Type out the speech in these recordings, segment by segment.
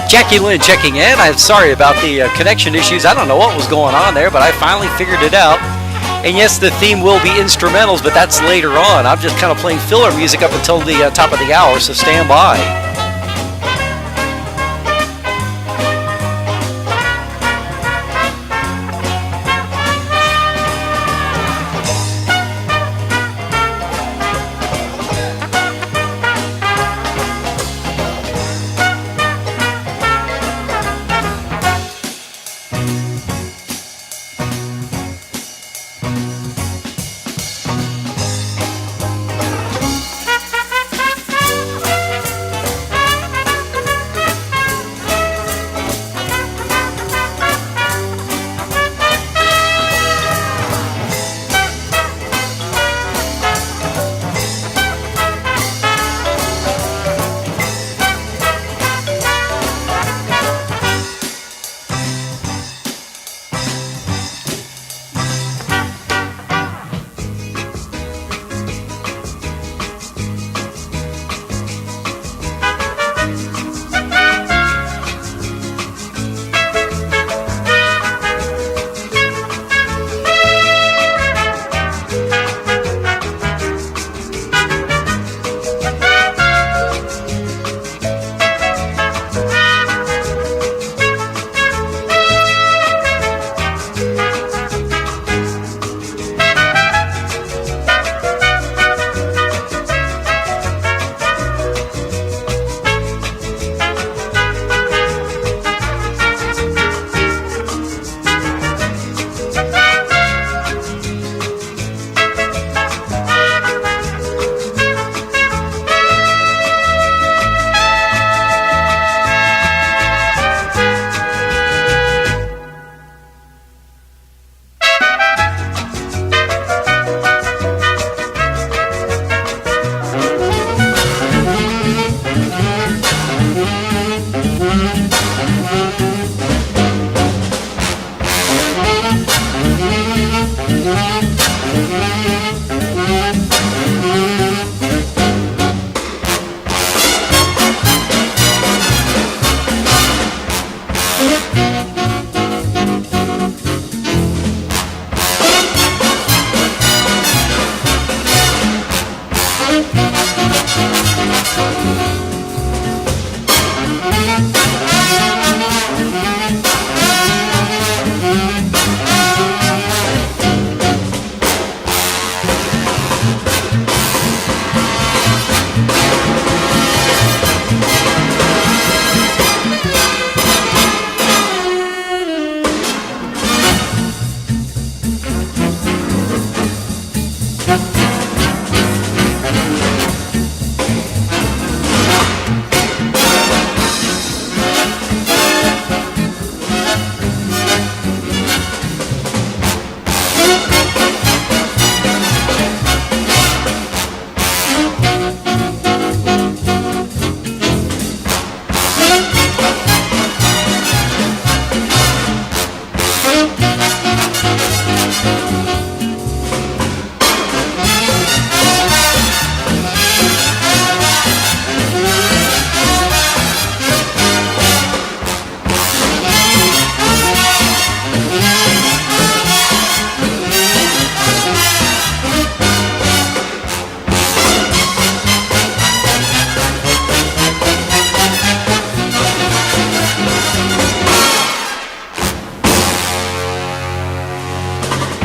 Jackie Lynn checking in. I'm sorry about the connection issues. I don't know what was going on there, but I finally figured it out. And yes, the theme will be instrumentals, but that's later on. I'm just kind of playing filler music up until the top of the hour, so stand by.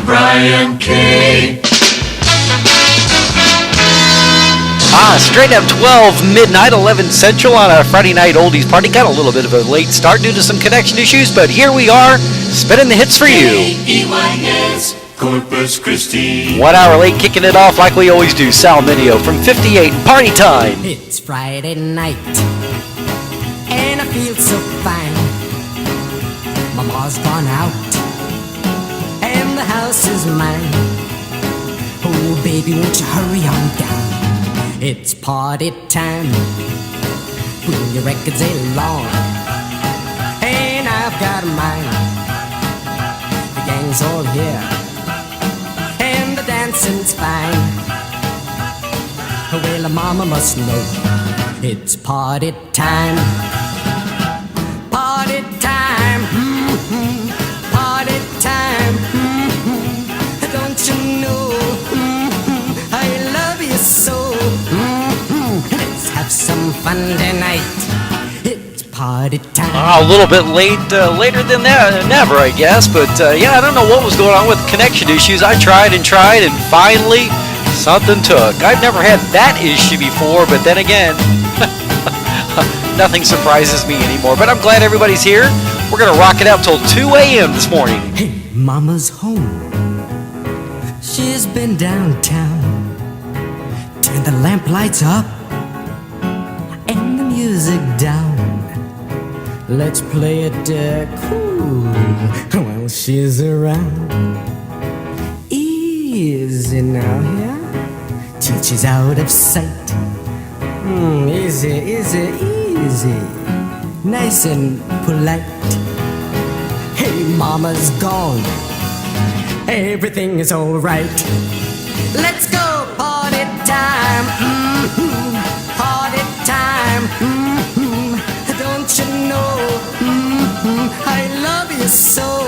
Brian K. Straight up 12 midnight, 11 central on a Friday night oldies party. Got a little bit of a late start due to some connection issues, but here we are, spinning the hits for you. K-E-Y-S, Corpus Christi. 1 hour late, kicking it off like we always do. Sal Mineo from 58, party time. It's Friday night, and I feel so fine. Mama's gone out, and the house is mine. Oh, baby, won't you hurry on down? It's party time. Bring your records along, and I've got mine. The gang's all here, and the dancing's fine. Well, mama must know it's party time. fun tonight. It's party time. A little bit later than that, never, I guess. But yeah, I don't know what was going on with connection issues. I tried, and finally something took. I've never had that issue before, but then again, nothing surprises me anymore. But I'm glad everybody's here. We're going to rock it out till 2 a.m. this morning. Hey, Mama's home. She's been downtown. Turn the lamp lights up and the music down. Let's play it cool while she's around. Easy now, yeah? Teacher's out of sight. Easy, easy, easy. Nice and polite. Hey, Mama's gone. Everything is alright. Let's go, party time. Party time. Don't you know? I love you so.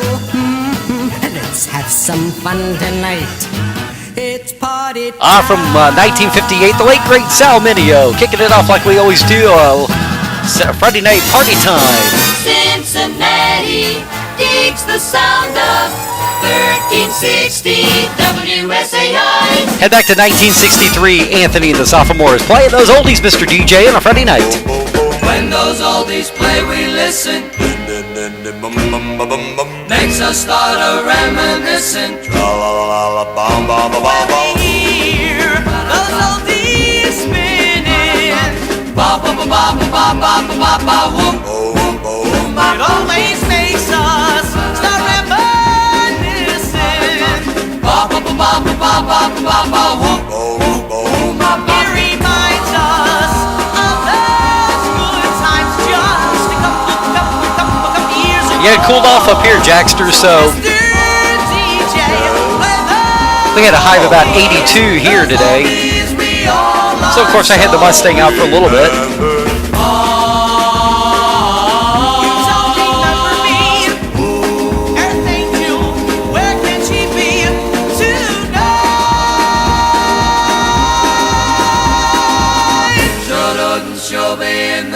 Let's have some fun tonight. It's party time. From 1958, the late great Sal Mineo, kicking it off like we always do. Friday night party time. Cincinnati digs the sound of 1360 WSAI. Head back to 1963. Anthony and the Sophomores playing those oldies, Mr. DJ, on a Friday night. When those oldies play, we listen. Makes us start a reminiscing. Hear those oldies spinning. Ba ba ba ba ba ba ba ba ba whoop. It always makes us start reminiscing. Ba ba ba ba ba ba ba ba ba whoop. It reminds us of those good times just a couple years ago. Yeah, it cooled off up here, Jackster, so we had a high of about 82 here today. So, of course, I had the Mustang out for a little bit.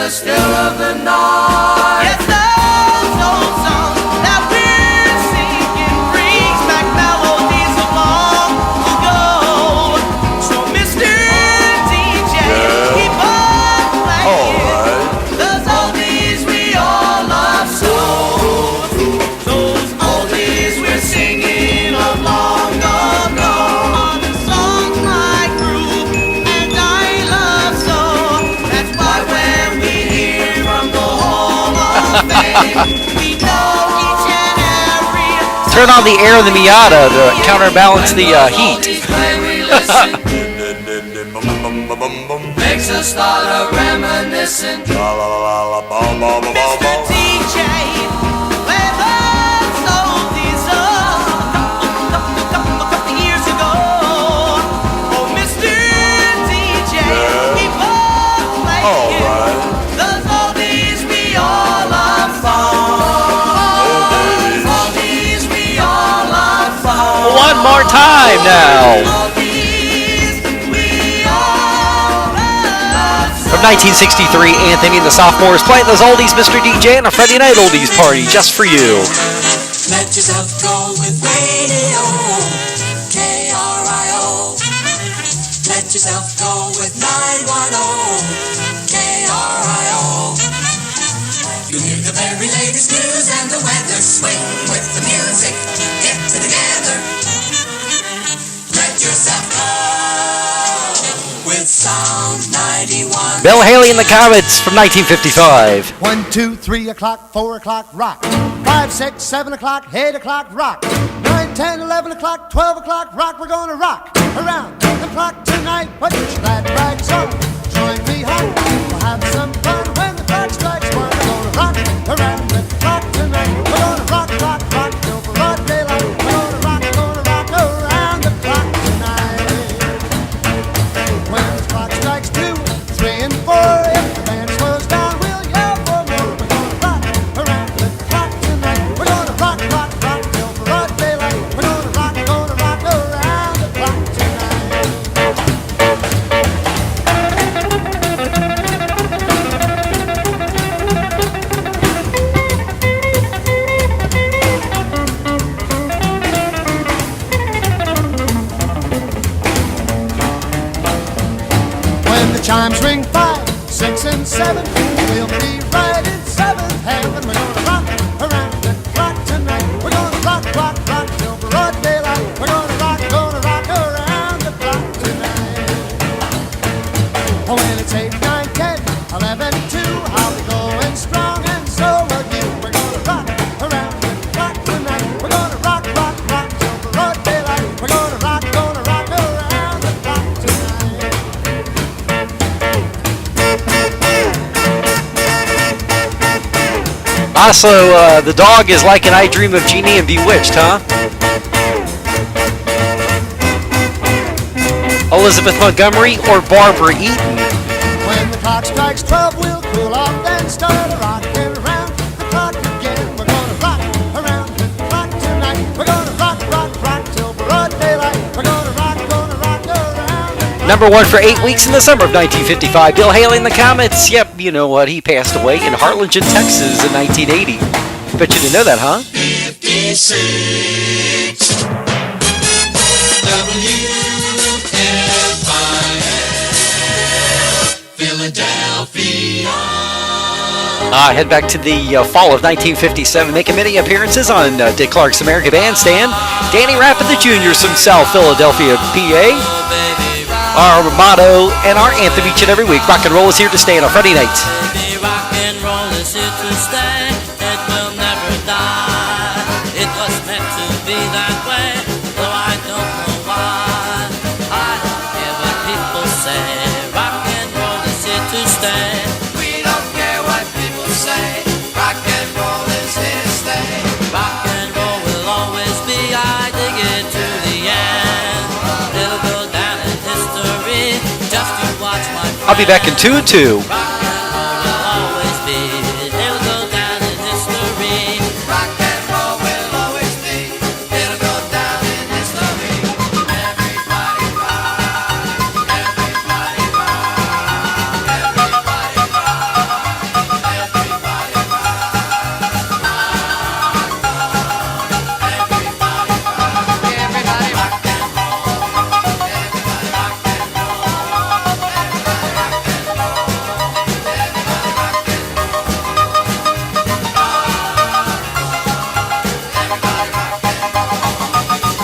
Still of the night. Yes, those old songs that we're singing brings back melodies of long ago. So, Mr. DJ, keep on playing those oldies we all love so. Those oldies we're singing of long ago. On songs like Groove and I Love So. That's why when turn on the air in the Miata to counterbalance the heat. Makes us start a reminiscing. Mr. DJ, play those oldies a couple years ago. Oh, Mr. DJ, keep on playing those oldies we all love for. Oldies we all love for. One more time now. From 1963, Anthony and the Sophomores playing those oldies, Mr. DJ, and a Friday night oldies party just for you. Let yourself go with radio, KRIO. Let yourself go with 910, KRIO. You hear the very latest news and the weather. Swing with the music, get together. Let yourself go with Sound 91. Bill Haley and the Comets from 1955. 1, 2, 3 o'clock, 4 o'clock, rock. 5, 6, 7 o'clock, 8 o'clock, rock. 9, 10, 11 o'clock, 12 o'clock, rock. We're gonna rock around the clock tonight. Put your glad rags on, join me home. We'll have some fun when the clock strikes 1. We're gonna rock around the clock tonight. We're gonna rock, rock, rock till broad daylight. We're gonna rock around the clock tonight. When the clock strikes 2, 3, and 4, if the band slows down, we'll yell for more. We're gonna rock around the clock tonight. We're gonna rock, rock, rock till broad daylight. We're gonna rock around the clock tonight. 6 and 7, we'll be right in 7th heaven. We're gonna rock around the clock tonight. We're gonna rock, rock, rock till broad daylight. We're gonna rock around the clock tonight. Oh, when it's 8, 9, 10, 11, 2, I'll be going strong and so will you. We're gonna rock around the clock tonight. We're gonna rock, rock, rock till broad daylight. We're gonna rock around the clock tonight. Also, the dog is like an I Dream of Jeannie and Bewitched, huh? Elizabeth Montgomery or Barbara Eaton? When the clock strikes 12, we'll cool off, then start rocking around the clock again. We're gonna rock around the clock tonight. We're gonna rock, rock, rock till broad daylight. We're gonna rock around the clock. Number 1 for 8 weeks in the summer of 1955. Bill Haley and the Comets. Yep, you know what? He passed away in Harlingen, Texas in 1980. Bet you didn't know that, huh? 56 Philadelphia. Head back to the fall of 1957, making many appearances on Dick Clark's American Bandstand. Danny Rappin Jr. from South Philadelphia, PA. Our motto and our anthem each and every week. Rock and roll is here to stay on a Friday night. Baby, rock and roll is here to stay. It will never die. It was meant to be that way, though I don't know why. I don't care what people say. Rock and roll is here to stay. We don't care what people say. Rock and roll is here to stay. Rock and roll will always be. I dig it to the end. It'll go down in history. Just to watch my friend. I'll be back in 2 and 2. Rock and roll will always be. It'll go down in history. Rock and roll will always be. It'll go down in history. Everybody rock. Everybody rock. Everybody rock. Everybody rock. Everybody rock and roll. Everybody rock and roll. Everybody rock and roll. Everybody rock and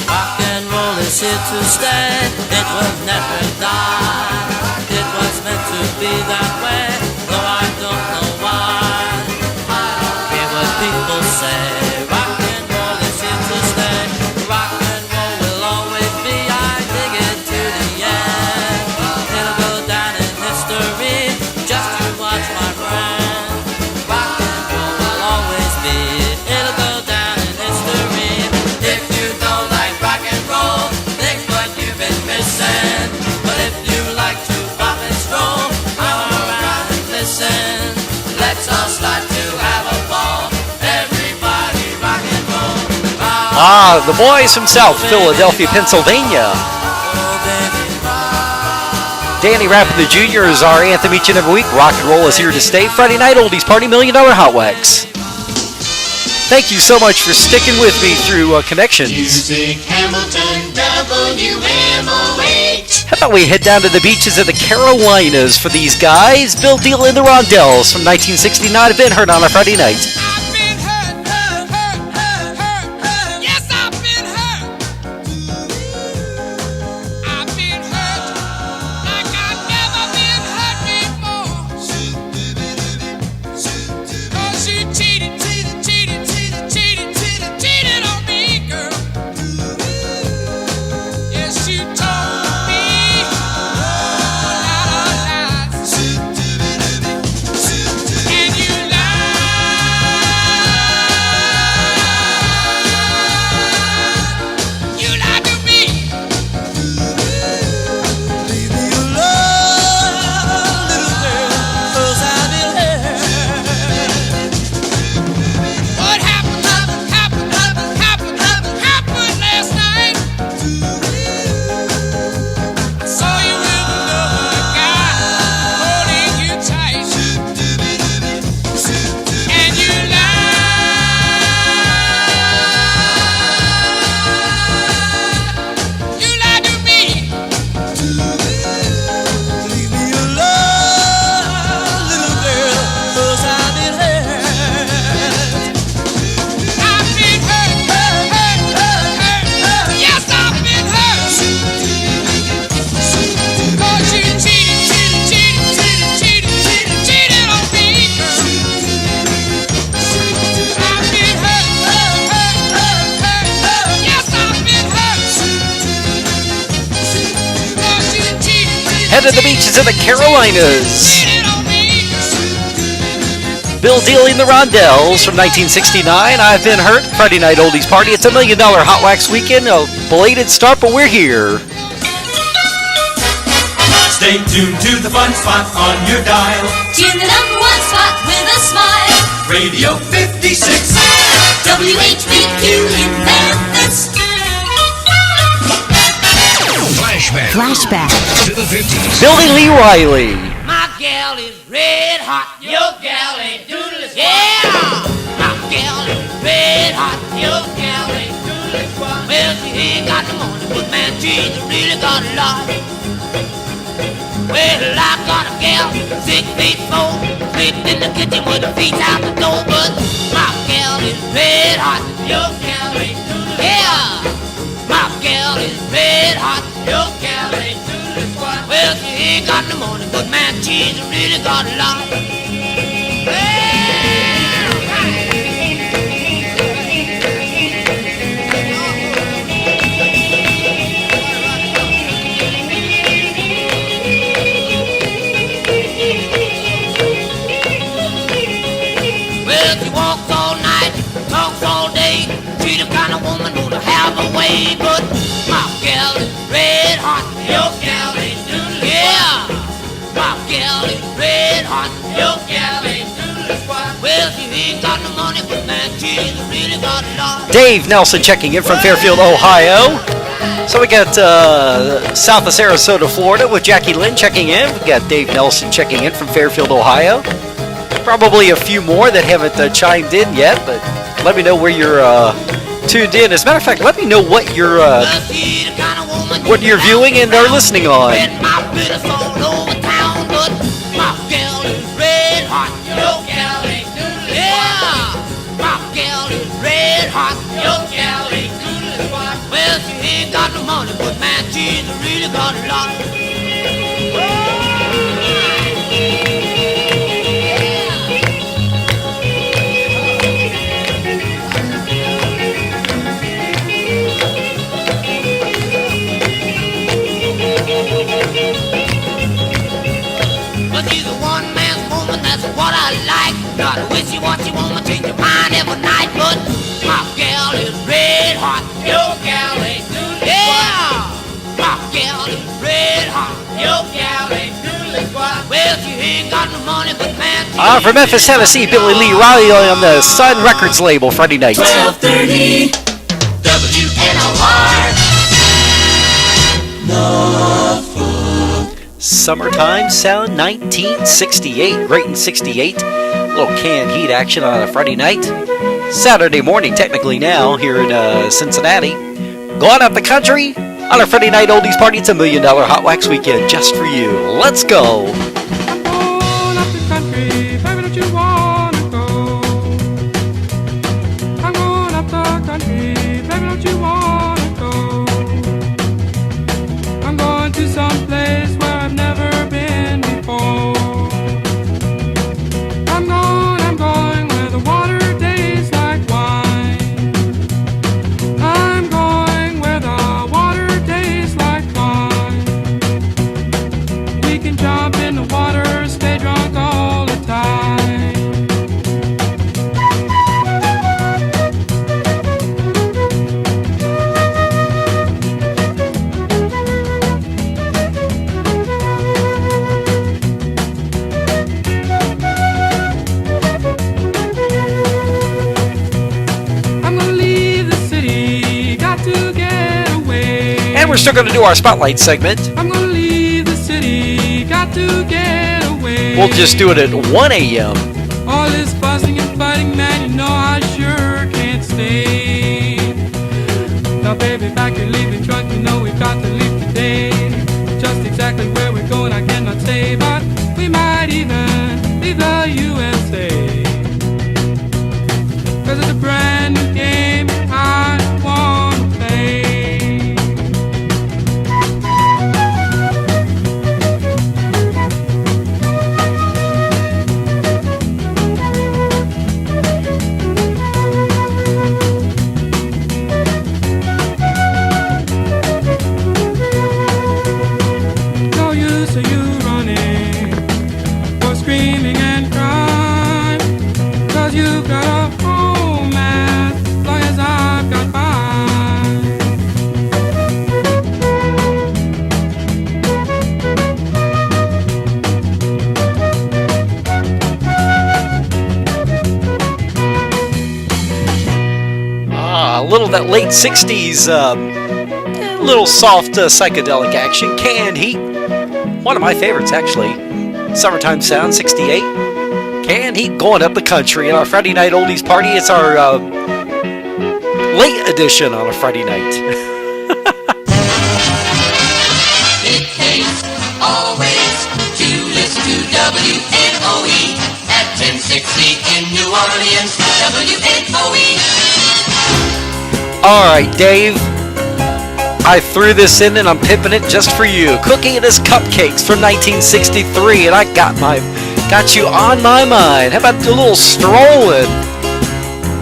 Rock and roll is here to stay. It will never die. It was meant to be that way, though I don't know why. I don't care what people say. Rock and roll is here to stay. Rock and roll will always be. I dig it to the end. It'll go down in history. Just to watch my friend. Rock and roll will always be. It'll go down in history. If you don't like rock and roll, think what you've been missing. But if you like to pop and stroll, come around and listen. Let's all start to have a ball. Everybody rock and roll. The boys from South Philadelphia, Pennsylvania. Danny Rappin Jr. is our anthem each and every week. Rock and roll is here to stay. Friday night oldies party, $1 Million Hotwax. Thank you so much for sticking with me through Connections. Music Hamilton WMO8. How about we head down to the beaches of the Carolinas for these guys? Bill Deal and the Rondells from 1969 have been heard on a Friday night. I've been hurt, hurt, hurt, hurt, hurt, hurt. Yes, I've been hurt. I've been hurt like I've never been hurt before. 'Cause you cheated, cheated, cheated, cheated, cheated, cheated, cheated on me, girl. Yes, you told me a lot of lies. And you lied. Living in the Beaches in the Carolinas. Bill Dealing the Rondells from 1969. I've Been Hurt. Friday Night Oldies Party. It's $1 Million Hotwax Weekend. A belated start, but we're here. Stay tuned to the fun spot on your dial. Tune the number one spot with a smile. Radio 56. WHBQ in Memphis. Flashback to the 50s. Billy Lee Riley. My gal is red hot. Your gal ain't doodle squat. Yeah. My gal is red hot. Your gal ain't doodle squat. Well, she ain't got no money, but man, she's really got a lot. Well, I got a gal, 6 feet 4, sleeps in the kitchen with her feet out the door. But my gal is red hot. Your gal ain't doodle squat. Yeah. My gal is red hot. Your gal ain't doodle squat. Well, she ain't got no money, but man, she's really got a lot. Well, she walks all night, talks all day. She's the kind of woman who'll have a way. But my gal is red hot. Your gal ain't doodle squat. Yeah. My gal is red hot. Your gal ain't doodle squat. Well, she ain't got no money, but man, she's really got a lot. Dave Nelson checking in from Fairfield, Ohio. So we got south of Sarasota, Florida with Jackie Lynn checking in. We got Dave Nelson checking in from Fairfield, Ohio. Probably a few more that haven't chimed in yet, but let me know where you're tuned in. As a matter of fact, let me know what you're viewing and are listening on. My bitters all over town, but my gal is red hot. Your gal ain't doodle squat. Yeah. My gal is red hot. Your gal ain't doodle squat. Well, she ain't got no money, but man, she's really got a lot. But she's a one-man woman, that's what I like. Not a wishy-washy woman, change your mind every night. But my gal is red hot. Your gal ain't doodle squat. Yeah. My gal is red hot. Your gal ain't doodle squat. Well, she ain't got no money, but man, From Memphis, Tennessee, Billy Lee Riley on the Sun Records label Friday night. 1230 WNOR. Summertime Sound 1968. Right in 68. Little canned heat action on a Friday night. Saturday morning, technically now, here in Cincinnati. Going up the country on a Friday night oldies party. It's $1 Million Hotwax Weekend just for you. Let's go. I'm going up the country, baby, don't you wanna go? I'm going up the country, baby, don't you wanna go? I'm going to some place where I've never been before. I'm going where the water tastes like wine. I'm going where the water tastes like wine. We can jump in the water, stay drunk all the time. I'm gonna leave the city, got to get away. And we're still going to do our Spotlight segment. I'm gonna leave the city, got to get away. We'll just do it at 1 a.m. All this fussing and fighting, man, you know I sure can't stay. Now, baby, pack your leaving trunk, you know we've got to leave today. Just exactly where we're going, I cannot say, but we might even leave the USA. 'Cause it's a brand new game I wanna play. No use of you screaming and crying, 'cause you've got a home as long as I've got mine. A little of that late 60s, little soft psychedelic action. Canned Heat. One of my favorites, actually. Summertime Sound, 68. Canned Heat going up the country. In our Friday night oldies party, it's our late edition on a Friday night. It pays always to listen to WNOE at 1060 in New Orleans. WNOE. All right, Dave. I threw this in and I'm pipping it just for you. Cookie and his Cupcakes from 1963, and I got you on my mind. How about a little strolling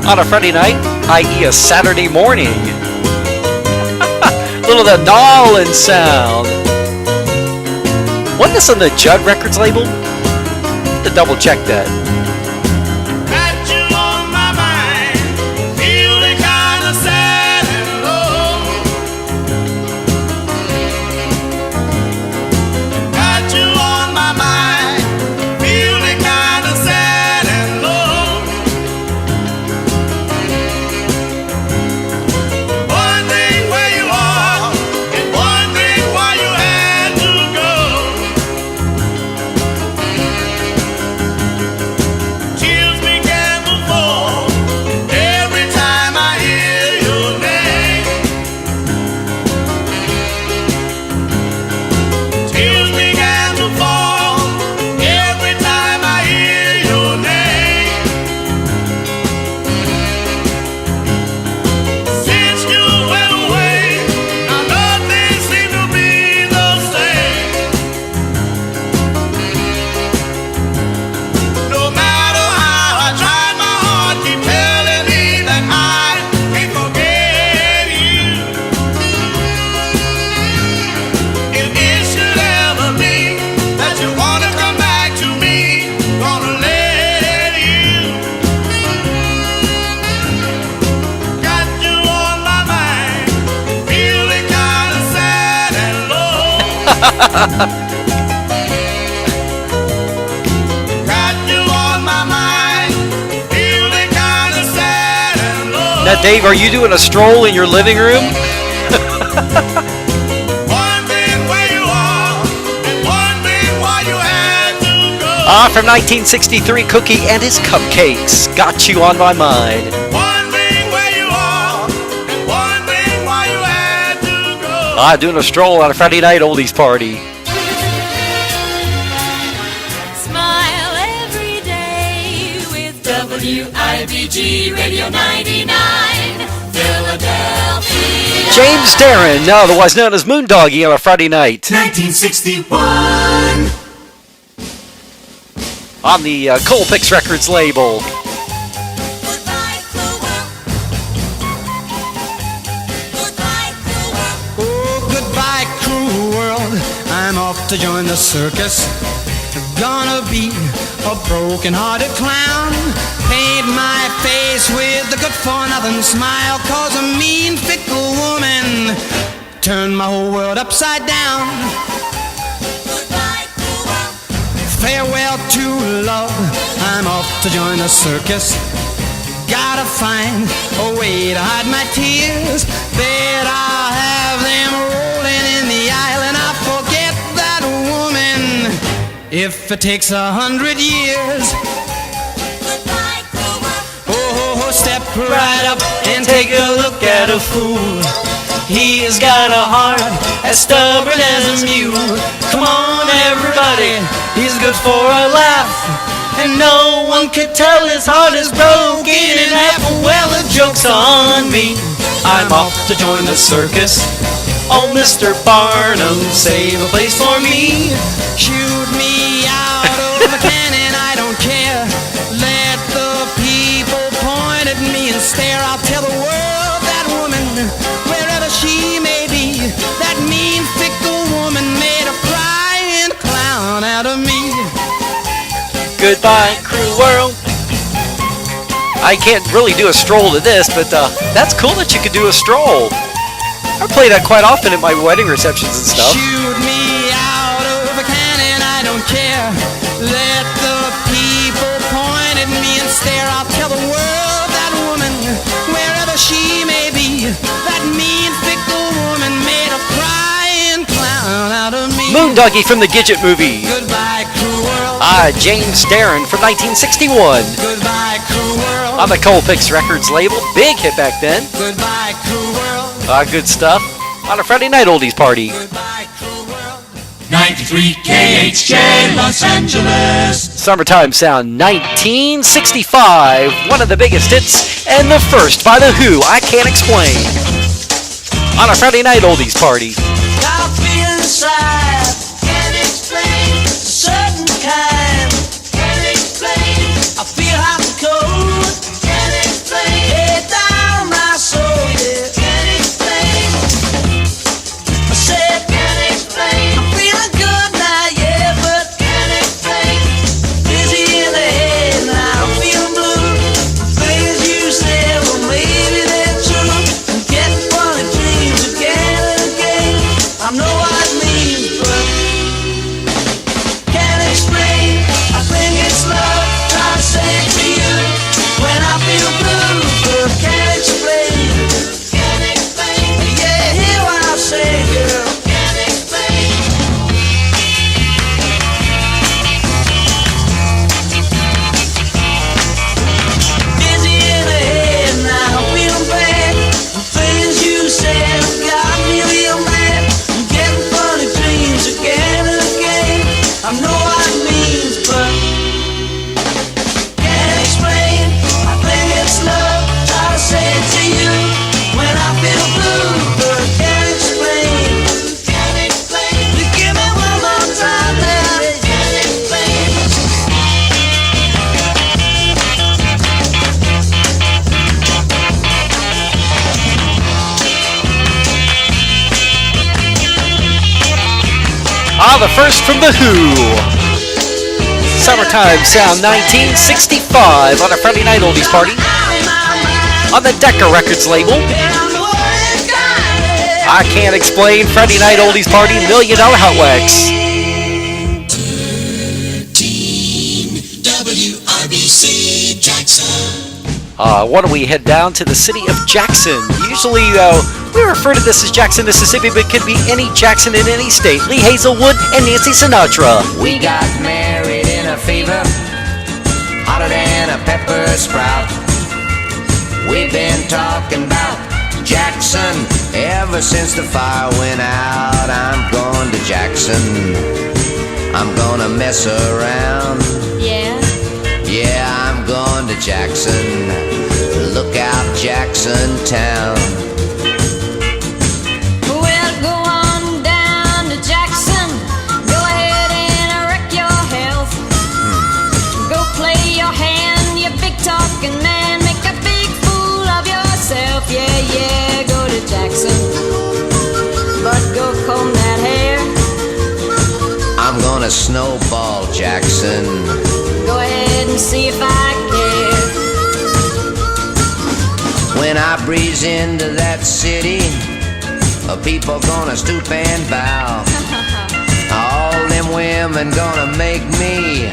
on a Friday night, i.e. a Saturday morning? Little of the Nolan sound. Wasn't this on the Judd Records label? To double check that. Got you on my mind, feeling kinda sad and low. Got you on my mind, feeling kinda sad and low. Wondering where you are and wondering why you had to go. Tears began to fall every time I hear your name. Tears began to fall every time I hear your name. Since you went away, now nothing seems to be the same. No matter how I tried, my heart keep telling me that I can't forget you. If it should ever be that you wanna come back to me, gonna let you. Got you on my mind, feeling kinda sad and low. Got you on my mind, feeling kinda sad and low. Now, Dave, are you doing a stroll in your living room? Wondering where you are and wondering why you had to go. From 1963, Cookie and his Cupcakes. Got you on my mind. Wondering where you are and wondering why you had to go. Doing a stroll on a Friday night oldies party. Smile every day with WIBG Radio 99, Philadelphia. James Darren, otherwise known as Moondoggy, on a Friday night. 1961. On the Colpix Records label. Goodbye, cruel world. Goodbye, cruel world. Oh, goodbye, cruel world. I'm off to join the circus. Gonna be a broken-hearted clown. Paint my face with a good-for-nothing smile. Cause a mean, fickle woman turned my whole world upside down. Goodbye, cruel world. Farewell to love. I'm off to join the circus. Gotta find a way to hide my tears. Bet I'll have them rolling in the aisle and I'll forget that woman if it takes 100 years. Goodbye, cruel world. Oh, step right up and take a look at a fool. He has got a heart as stubborn as a mule. Come on, everybody, he's good for a laugh. And no one could tell his heart is broken in half. Well, the joke's on me. I'm off to join the circus. Oh, Mr. Barnum, save a place for me. Shoot me out of a cannon, I don't care. Let the people point at me and stare. I'll tell the world that woman, wherever she may be, that mean, fickle woman made a crying clown out of me. Goodbye, cruel world. I can't really do a stroll to this, but that's cool that you could do a stroll. I play that quite often at my wedding receptions and stuff. Shoot me out of a cannon, I don't care. Let the people point at me and stare. I'll tell the world that woman, wherever she may be, that mean, fickle woman made a crying clown out of me. Moondoggie from the Gidget movie. Goodbye, cruel world. James Darren from 1961. Goodbye, cruel world. On the Colpix Records label. Big hit back then. Goodbye, cruel world. Good stuff. On a Friday night oldies party. Goodbye, cruel world. 93 KHJ Los Angeles. Summertime Sound 1965. One of the biggest hits and the first by The Who. I Can't Explain. On a Friday night oldies party. I feel inside, can't explain, a certain kind, can't explain. I feel hot and cold, can't explain. Head down my soul, yeah, can't explain. I said, can't explain. I'm feeling good now, yeah, but can't explain. Dizzy in the head now, I'm feeling blue. Things you said, well maybe they're true. I'm getting funny dreams again and again. I know what it means, but can't explain. I think it's love, trying to say it to you when I feel blue, but can't explain. Can't explain. Yeah, hear what I say, girl. Can't explain. Dizzy in the head now, feeling bad. The things you said have got me real mad. I'm getting funny dreams again and again. I know what it means, but can't explain. I think it's love, try to say it to you when I feel blue, but can't explain. Can't explain. You give me one more time now. Can't explain. The first from The Who. Summertime Sound 1965 on a Friday night oldies party. On the Decca Records label. I Can't Explain, Friday night oldies party, $1 Million Hotwax. WRBC Jackson. Why don't we head down to the city of Jackson? Usually we refer to this as Jackson, Mississippi, but it could be any Jackson in any state. Lee Hazelwood and Nancy Sinatra. We got married in a fever, hotter than a pepper sprout. We've been talking about Jackson ever since the fire went out. I'm going to Jackson, I'm gonna mess around. Yeah. Yeah, I'm going to Jackson, look out Jackson Town. Well, go on down to Jackson. Go ahead and wreck your health. Go play your hand, you big talking man. Make a big fool of yourself. Yeah, yeah, go to Jackson. But go comb that hair. I'm gonna snowball Jackson. Go ahead and see if I care. When I breeze into that city, people gonna stoop and bow. All them women gonna make me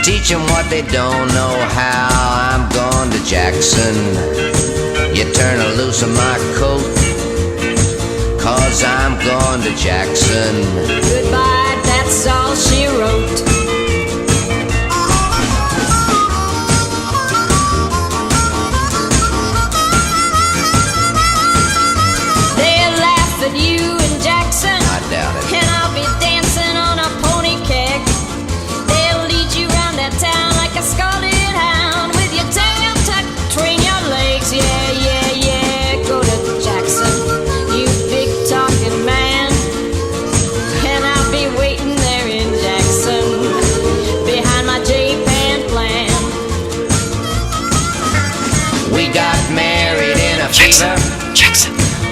teach them what they don't know how. I'm going to Jackson. You turn loose of my coat, 'cause I'm going to Jackson. Goodbye, that's all she wrote. They'll laugh at you in Jackson, I doubt it. and I'll be dancing on a pony keg. They'll lead you round that town like a scalded hound, with your tail tucked between your legs. Yeah, yeah, yeah, go to Jackson, you big talking man. And I'll be waiting there in Jackson, behind my J-Pan plan. We got married in a fever,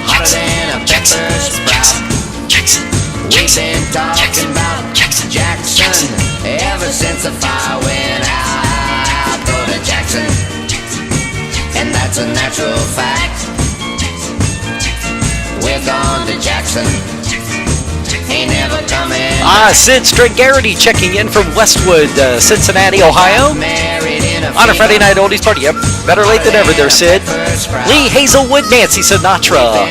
hotter than a pepper sprout. We've been talking about Jackson ever since the fire went out. that's a natural fact. We're gone to Jackson. Ain't never coming. Sid Stringarity checking in from Westwood, Cincinnati, Ohio. On a Friday night oldies party. Yep, better late than ever there, Sid. Lee Hazelwood, Nancy Sinatra.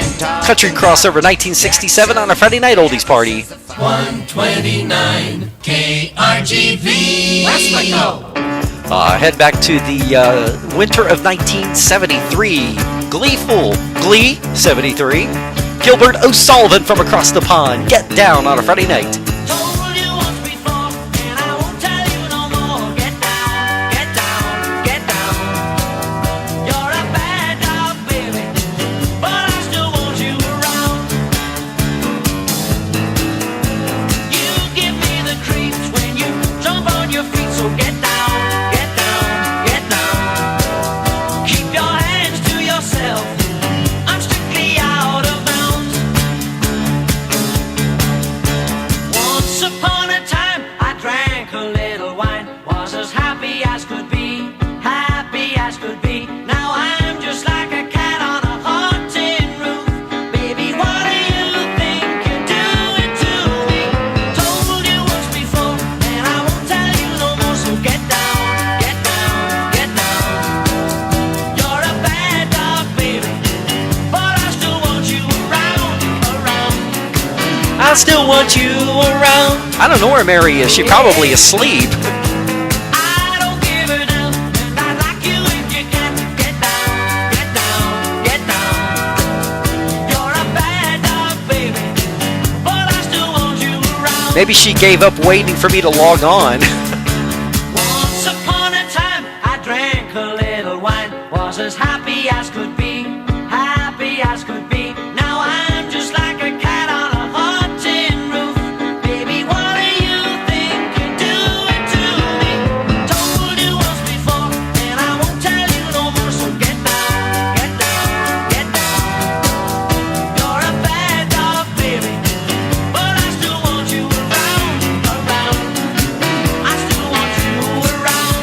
Country crossover 1967 on a Friday night oldies party. 129 KRGV. Mexico. Head back to the winter of 1973. Gleeful. Glee 73. Gilbert O'Sullivan from across the pond. Get down on a Friday night. Told you once before, and I won't tell you no more. Get down, get down, get down. You're a bad dog, baby, but I still want you around. You give me the creeps when you jump on your feet, so get down, get down, get down. Keep your hands to yourself. I'm strictly out of bounds. Once upon a time, I drank a little wine, was as happy as could be, happy as could be. Now I'm just like a cat on a haunted roof. Baby, what do you think you're doing to me? Told you once before, and I won't tell you no more. So get down, get down, get down. You're a bad dog, baby, but I still want you around, around. I still want you around. I don't know where Mary is. She probably asleep. I don't give a damn, and I'd like you if you can. Get down, get down, get down. You're a bad dog, baby, but I still want you around. Maybe she gave up waiting for me to log on. Once upon a time, I drank a little wine, was as happy as could be, happy as could be. Now I'm just like a cat on a haunted roof. Baby, what do you think you're doing to me? Told you once before, and I won't tell you no more. So get down, get down, get down. You're a bad dog, baby, but I still want you around, around. I still want you around.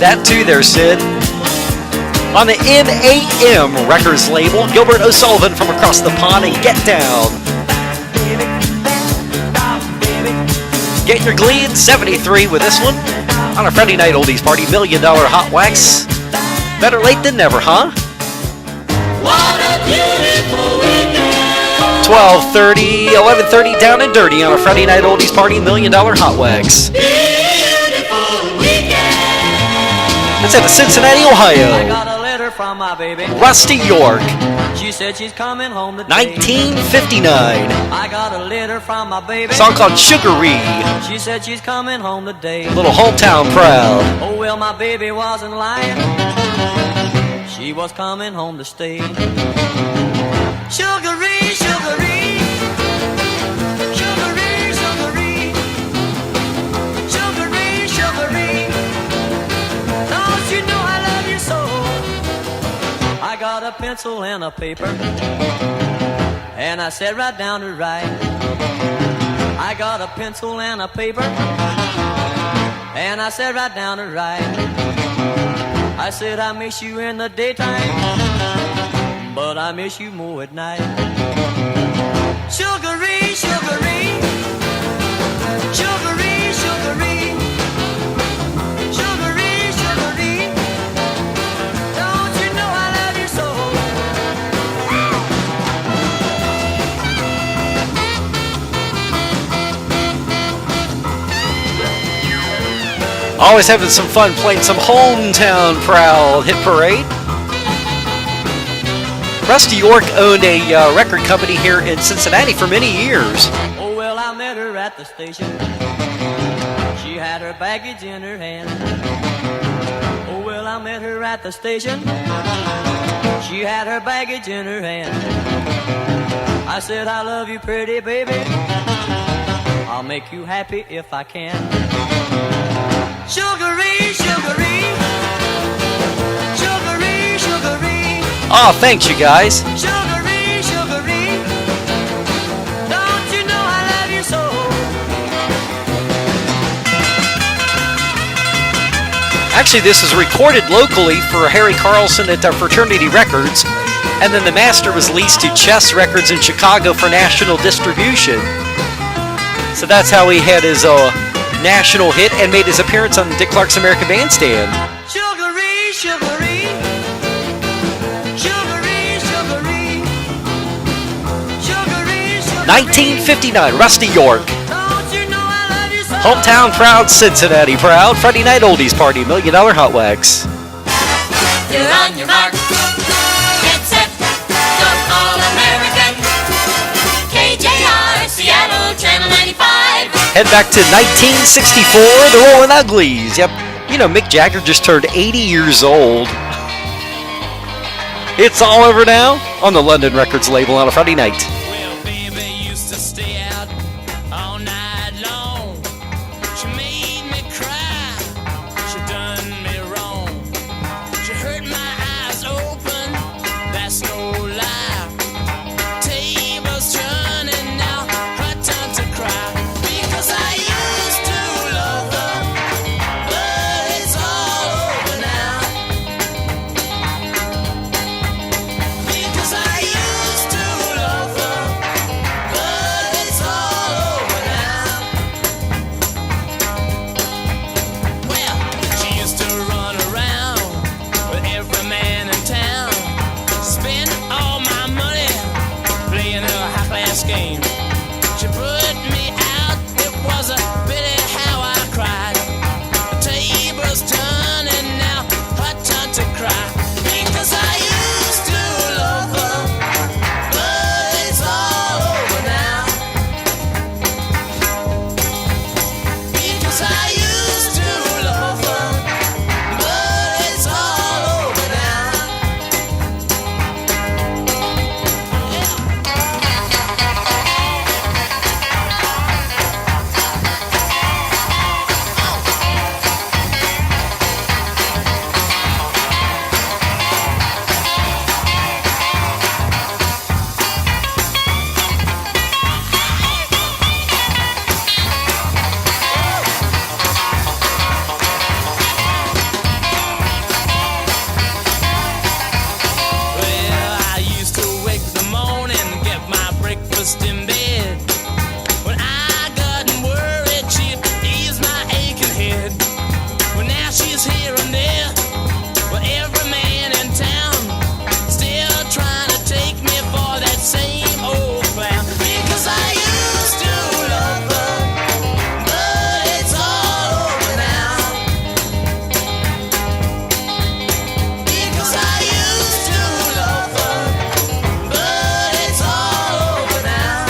That too there, Sid. On the NAM Records label, Gilbert O'Sullivan from across the pond and Get Down. Baby, bad dog, baby. Get your glee in 73 with this one. On a Friday night oldies party, $1 Million Hotwax. Better late than never, huh? What a beautiful weekend. 12:30, 11:30 down and dirty on a Friday night oldies party, $1 Million Hotwax. Beautiful weekend. That's out of Cincinnati, I Ohio. got a letter from my baby. Rusty York, She said she's coming home today. 1959. I got a letter from my baby. Song called Sugary. She said she's coming home today. Little hometown proud. Oh well, my baby wasn't lying. She was coming home to stay. Sugary, sugary, sugary, sugary, sugary, sugary. Don't you know I love you so? I got a pencil and a paper, and I sat right down to write. I got a pencil and a paper, and I sat right down to write. I said I miss you in the daytime, but I miss you more at night. Sugary, sugary, sugary, sugary, sugary, sugary. Don't you know I love you so? Always having some fun playing some hometown proud hit parade. Rusty York owned a record company here in Cincinnati for many years. Oh well, I met her at the station. She had her baggage in her hand. Oh well, I met her at the station. She had her baggage in her hand. I said, I love you, pretty baby. I'll make you happy if I can. Sugary, sugary, sugary, sugary, Oh, thanks, you guys. sugary, sugary. Don't you know I love you so? Actually, this was recorded locally for Harry Carlson at Fraternity Records, and then the master was leased to Chess Records in Chicago for national distribution. So that's how he had his national hit and made his appearance on Dick Clark's American Bandstand. Sugary, sugary, sugary, sugary, sugary, sugary. 1959, Rusty York. Don't you know I love you so? Hometown proud, Cincinnati proud. Friday night oldies party, $1 Million Hotwax. You're on your mark. Get set. Go All-American. KJR, Seattle, Channel 95. Head back to 1964, the Rolling Uglies. Yep. You know, Mick Jagger just turned 80 years old. It's all over now on the London Records label on a Friday night. Well, baby used to stay out all night long. She made me cry. She done me wrong. She hurt my eyes open. That's no lie. Tables turning now. Her time to cry. Because I used to love her. But it's all over now. Because I used to love her, but it's all over now. Well, she used to run around with every man in town, spend all my money playing her high-class game. She put me out, it was a pity how I cried. The tables turning now, her turn to cry. Because I used to love her, but it's all over now. Because I used to love her, but it's all over now. Well, I used to wake in the morning, get my breakfast in bed. When I got worried, she'd ease my aching head. Well, now she's here and there, with every man in town, still trying to take me for that same old clown. Because I used to love her, but it's all over now. Because I used to love her, but it's all over now.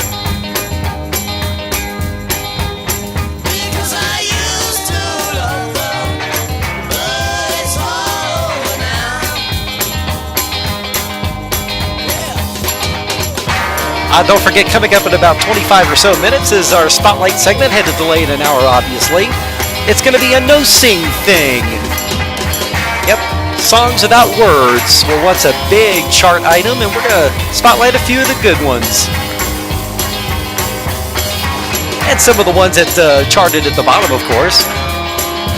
Because I used to love her, but it's all over now. Don't forget, coming up in about 25 or so minutes is our Spotlight segment, had to delay in an hour, obviously. It's going to be a no-sing thing. Yep, songs without words were once a big chart item, and we're going to spotlight a few of the good ones. And some of the ones that charted at the bottom, of course.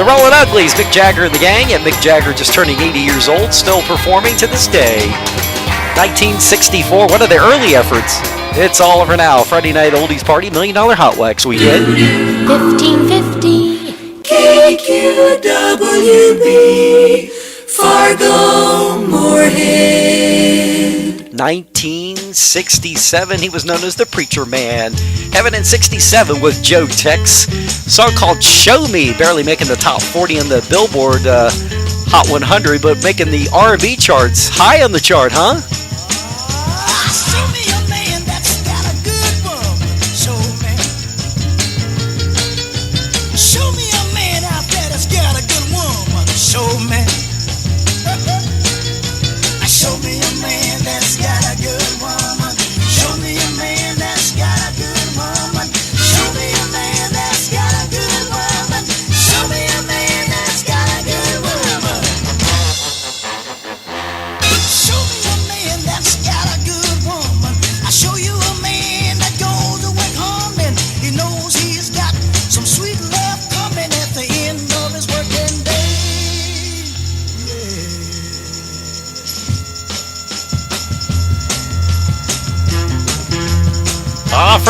The Rolling Uglies, Mick Jagger and the gang, and Mick Jagger just turning 80 years old, still performing to this day. 1964, one of their early efforts. It's all over now. Friday night oldies party, $1 Million Hotwax weekend. 1550. KQWB, Fargo, Moorhead. 1967, he was known as the Preacher Man. Heaven in 67 with Joe Tex. Song called Show Me, barely making the top 40 in the Billboard Hot 100, but making the R&B charts high on the chart, huh? Show me a man that's got a good woman. Show me. Show me a man out there that's got a good woman. Show me. Show me a man that's got a good woman. Show me a man that's got a good woman. Show me a man that's got a good woman. Show me a man that's got a good woman. Show me a man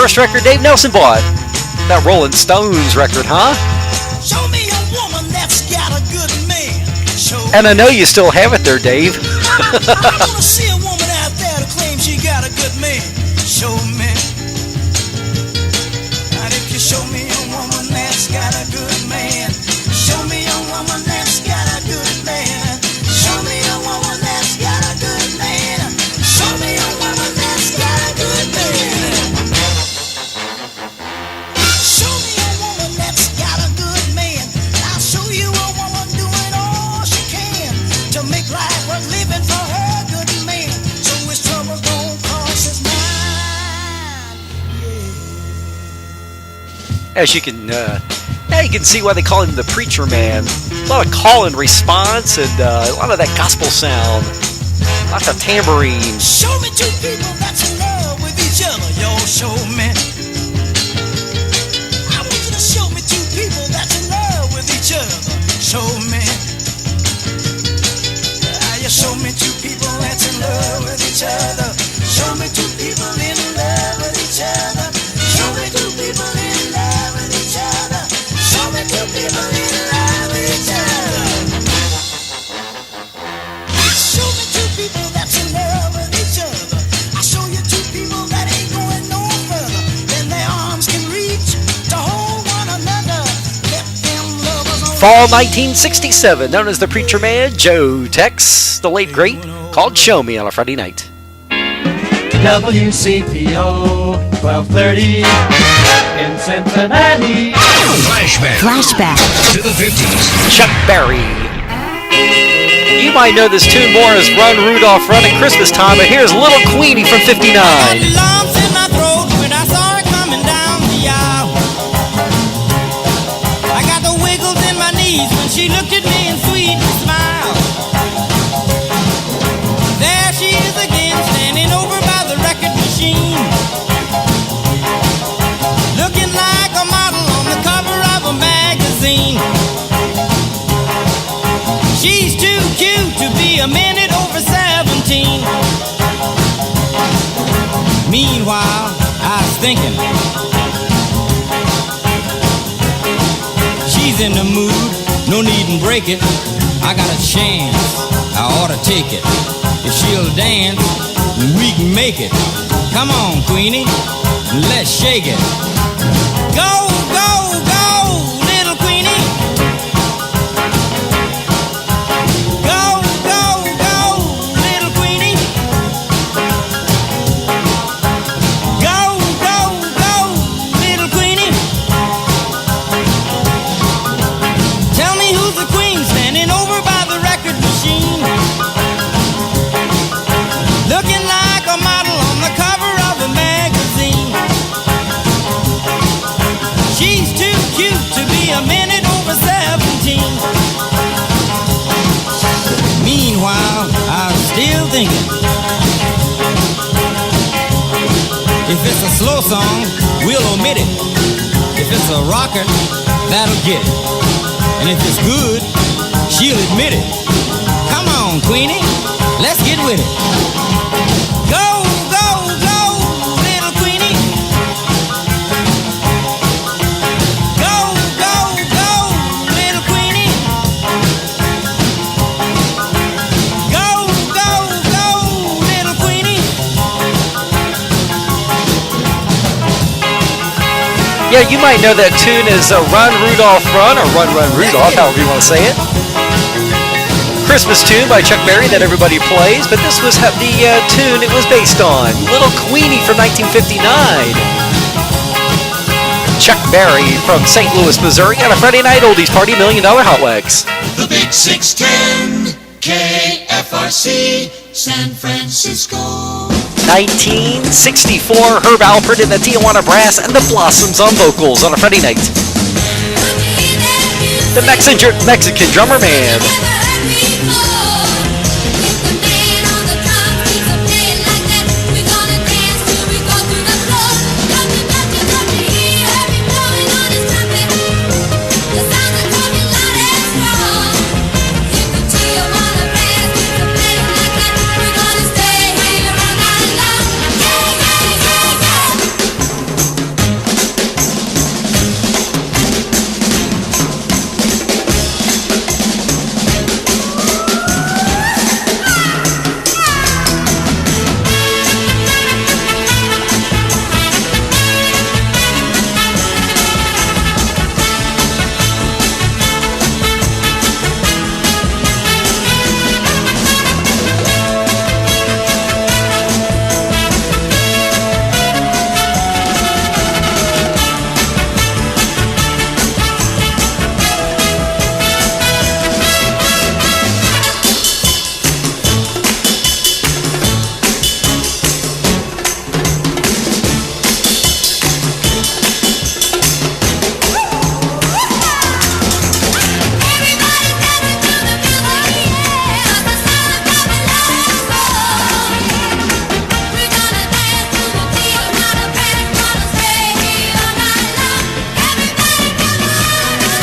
first record Dave Nelson bought. That Rolling Stones record, huh? Show me a woman that's got a good man. And I know you still have it there, Dave. I wanna see a woman out there to claim she got a good man. Show me. And if you show me a woman that's got a good man, show me a woman that's got a good man. Show me a woman that's got a good man. Show me a woman that's got a good man. Show me a woman that's got a good man. I'll show you a woman doing all she can to make life worth living for her good man. So his troubles don't cross his mind. As you can see why they call him the preacher man. A lot of call and response and a lot of that gospel sound. Lots of tambourine. Show me two people that's in love with each other. Yo, show me. I want you to show me two people that's in love with each other. Show me. You show me two people that's in love with each other. Show me two people in love with each other. Show me two people in love with each other. Show me two people in love with each other. Show me two people that's in love with each other. I show you two people that ain't going no further than their arms can reach to hold one another. Let them lovers on. Fall 1967, known as the preacher man, Joe Tex, the late great, called Show Me on a Friday night. WCPO 1230 in Cincinnati. Flashback. To the 50s. Chuck Berry. You might know this tune more as Run Rudolph Run at Christmas time, but here's Little Queenie from 59. Lumps in my throat when I saw her coming down the aisle. I got the wiggles in my knees when she looked at me and sweetly smiled. There she is again, standing over by the record machine, looking like a model on the cover of a magazine. She's too cute to be a minute over 17. Meanwhile, I was thinking, she's in the mood, no need to break it. I got a chance, I ought to take it. If she'll dance, we can make it. Come on, Queenie, let's shake it. Go, go, go, little Queenie. Go, go, go, little Queenie. Go, go, go, little Queenie. Tell me who's the queen standing over by the record machine, looking like a model on the cover of a magazine. She's too cute to be a minute over 17. Meanwhile, I was still thinking, if it's a slow song, we'll omit it. If it's a rocker, that'll get it. And if it's good, she'll admit it. Come on, Queenie, let's get with it. Go, go, go, little Queenie. Go, go, go, little Queenie. Go, go, go, little Queenie. Yeah, you might know that tune as Run Rudolph Run, or Run Run Rudolph, however you want to say it. Christmas tune by Chuck Berry that everybody plays, but this was the tune it was based on, Little Queenie from 1959. Chuck Berry from St. Louis, Missouri, on a Friday night oldies party, $1 Million Hotwax. The Big 610 KFRC San Francisco. 1964, Herb Alpert and the Tijuana Brass and the Blossoms on vocals on a Friday night. The Mexican drummer man.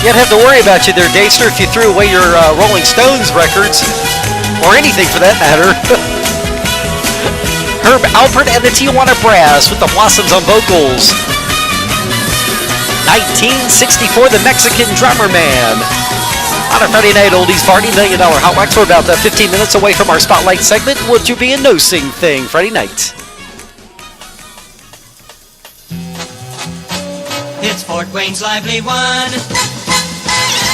You'd have to worry about you there, Dayster, if you threw away your Rolling Stones records, or anything for that matter. Herb Alpert and the Tijuana Brass with the Blossoms on vocals. 1964, the Mexican Drummer Man. On a Friday night oldies party, $1 Million Hotwax. We're about 15 minutes away from our Spotlight segment. Would you be a no-sing thing Friday night? It's Fort Wayne's lively one.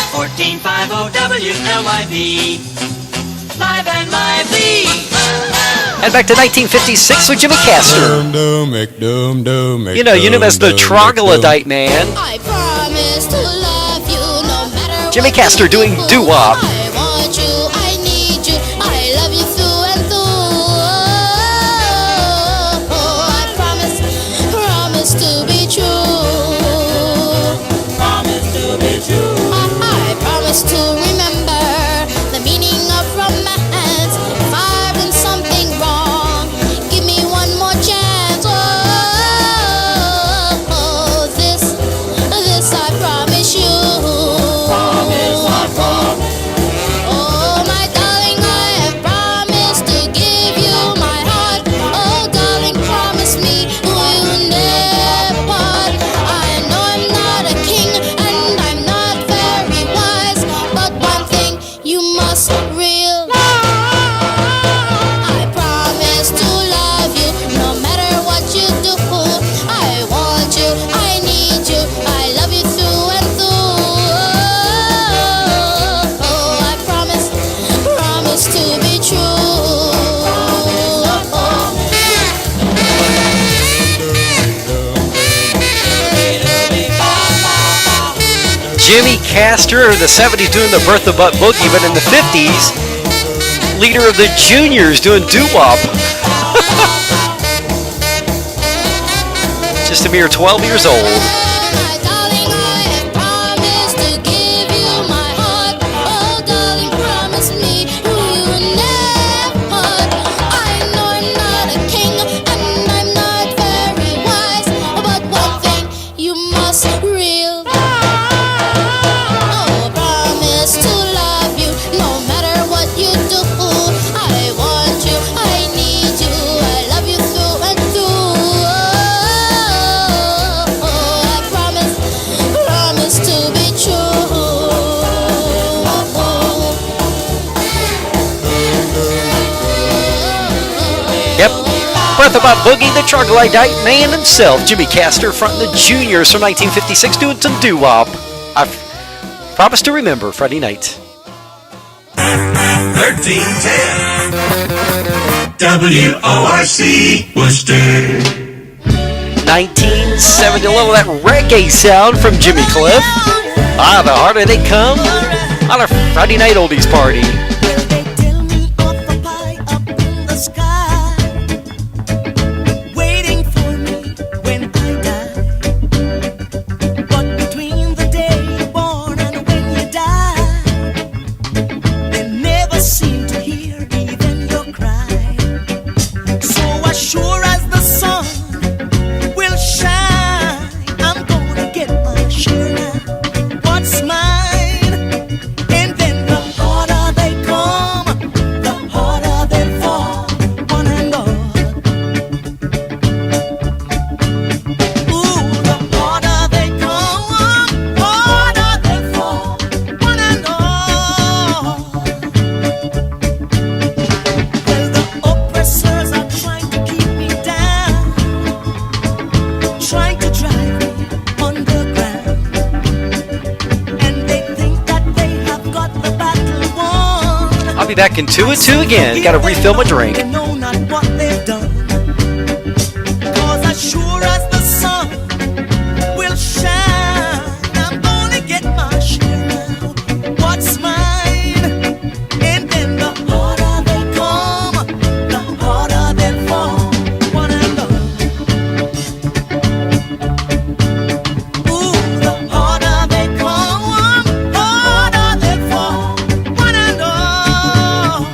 1450 WLIV. Live and lively. And back to 1956 with Jimmy Castor. You know him as the Troglodyte Man. I promise to love you no matter Jimmy what Castor you doing do. doo-wop. I want you, I need you, I love you through and through. I promise to be true. Promise to be true. I promise to remember the meaning of romance. If I've done something wrong, give me one more chance. This I promise you. Oh, my darling, I have promised to give you my heart. Oh, darling, promise me we'll never part. I know I'm not a king and I'm not very wise, but one thing you must realize. I promise to love you no matter what you do. I want you, I need you, I love you through and through. I promise to be true. Jimmy Castor in the 70s doing the Bertha Butt Boogie, but in the 50s, leader of the Juniors doing doo-wop. Just a mere 12 years old. My darling, I have promised to give you my heart. Oh, darling, promise me you'll never part. I know I'm not a king and I'm not very wise, but one thing you must realize. Oh, promise to love you no matter what you do. I want you, I need you, I love you through and through. I promise to be true. Yep. Bertha Butt Boogie, the Troglodyte Man himself, Jimmy Castor, fronting the Juniors from 1956, doing some doo-wop. I promise to remember Friday night. 1310 WORC Worcester. 1970, a little of that reggae sound from Jimmy Cliff. Ah, the harder they come on a Friday night oldies party. They tell me of a pie up in the sky, waiting for me when I die. But between the day you're born and when you die, they never seem to hear even your cry. So as sure as the sun will shine, I'm gonna get my share now. What's mine? And then the harder they come, the harder they fall, one and all. Ooh, the harder they come, harder they fall, one and all. Well, the oppressors are trying to keep me down, trying to drive me underground. And they think that they have got the battle won. I'll be back in 2 at 2 again. Got to refill my drink. They know not what they've done. 'Cause as sure as the sun will shine, I'm gonna get my share now. What's mine? And then the harder they come, the harder they fall, one and all. Ooh, the harder they come, harder they fall, one and all.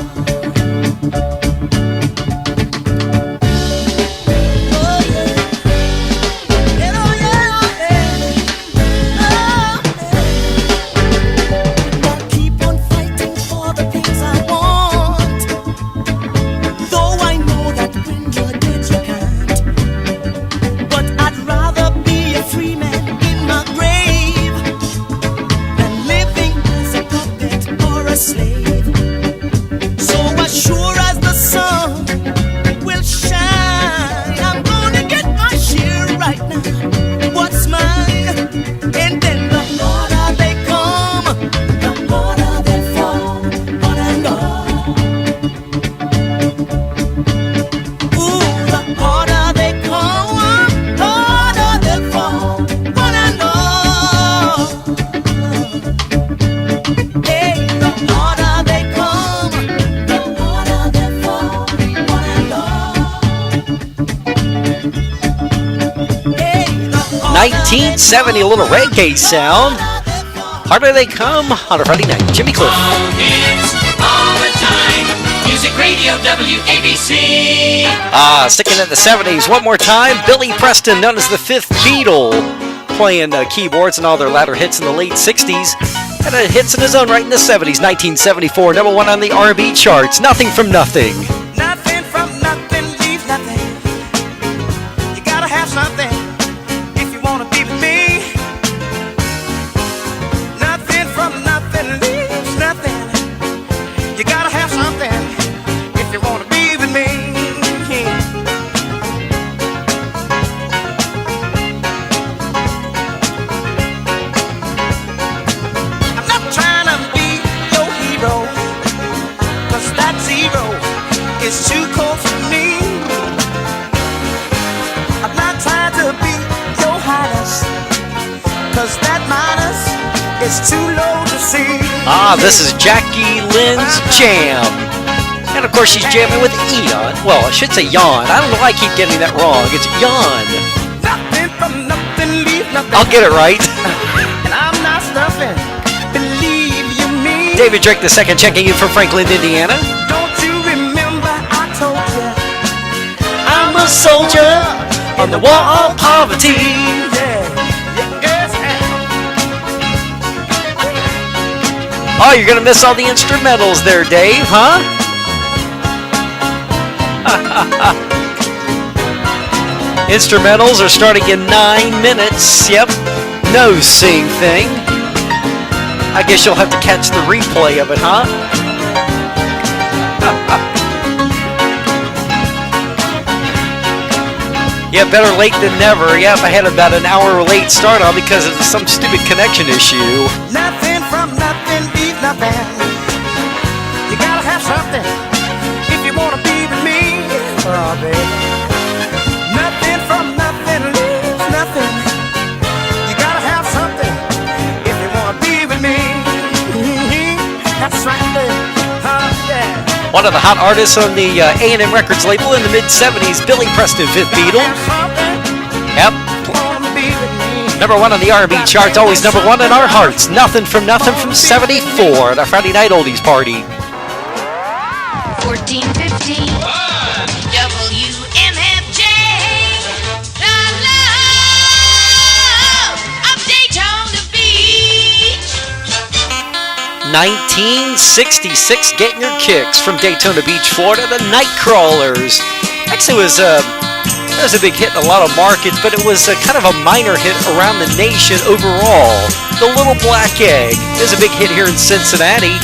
1970, a little reggae sound. Harder They Come on a Friday night. Jimmy Cliff. All hits, all the time. Music Radio WABC. Sticking in the 70s one more time. Billy Preston, known as the Fifth Beatle, playing keyboards and all their latter hits in the late 60s. And hits in his own right in the 70s. 1974, number one on the R&B charts. Nothing from Nothing. Nothing from nothing leaves nothing. You gotta have something if you wanna be with me. Nothing from nothing leaves nothing. You gotta have something if you wanna be with me. I'm not trying to be your hero, 'cause that zero is too cold for me. I'm not trying to be your highness, 'cause that minus is too low to see. This is Jackie Lynn's Jam. And of course she's jamming with Eon. Well, I should say Yawn. I don't know why I keep getting that wrong. It's Yawn. Nothing from nothing leave nothing. I'll get it right. And I'm not stuffing, believe you me. David Drake II checking in from Franklin, Indiana. Don't you remember I told you I'm a soldier on the wall of poverty. Oh, you're going to miss all the instrumentals there, Dave, huh? Instrumentals are starting in 9 minutes. Yep, no sing thing. I guess you'll have to catch the replay of it, huh? Yeah, better late than never. Yep, I had about an hour late start on because of some stupid connection issue. Nothing from nothing leaves nothing. You gotta have something if you wanna be with me. Oh, baby. Nothing from nothing leaves nothing. You gotta have something if you wanna be with me. That's right, baby. Yeah. One of the hot artists on the A&M Records label in the mid-70s, Billy Preston, Fifth Beatle. Yep. Number one on the R&B charts, always number one in our hearts. Nothing from Nothing from 74, the Friday Night Oldies Party. 1450 WMFJ, the love of Daytona Beach. 1966, getting your kicks from Daytona Beach, Florida, the Nightcrawlers. Actually, it was a big hit in a lot of markets, but it was kind of a minor hit around the nation overall. The Little Black Egg is a big hit here in Cincinnati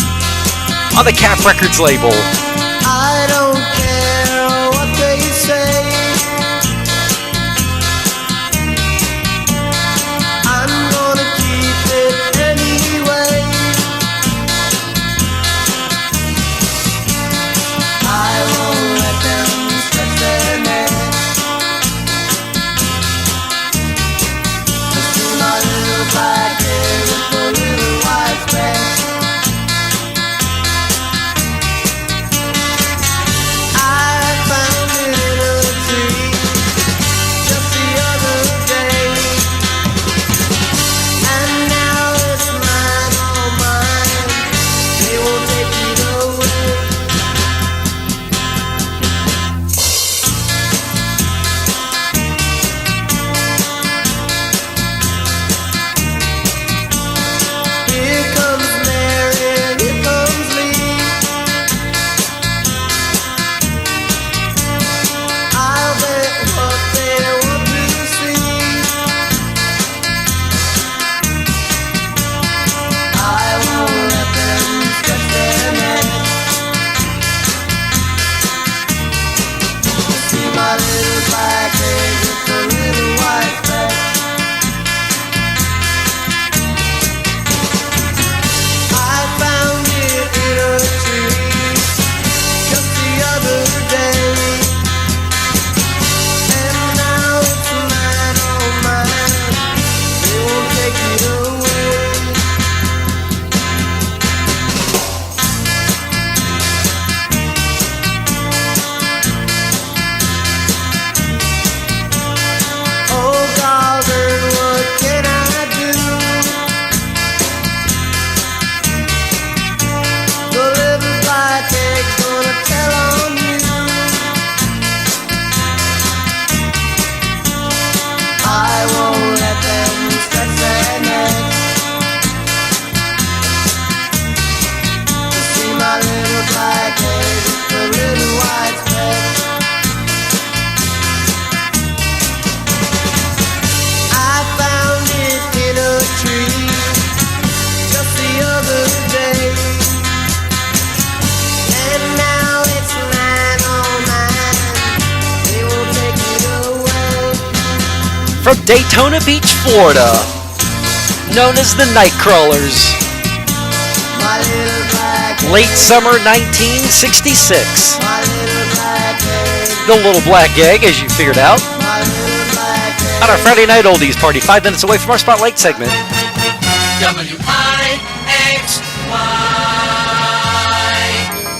on the Cap Records label. I don't care what they say. I'm gonna keep it anyway. I won't let them stretch their neck. To see my little black egg with a little white speck. from Daytona Beach, Florida, known as the Nightcrawlers. Late summer 1966. The Little Black Egg, as you figured out. On our Friday Night Oldies party, 5 minutes away from our Spotlight segment. WIXY,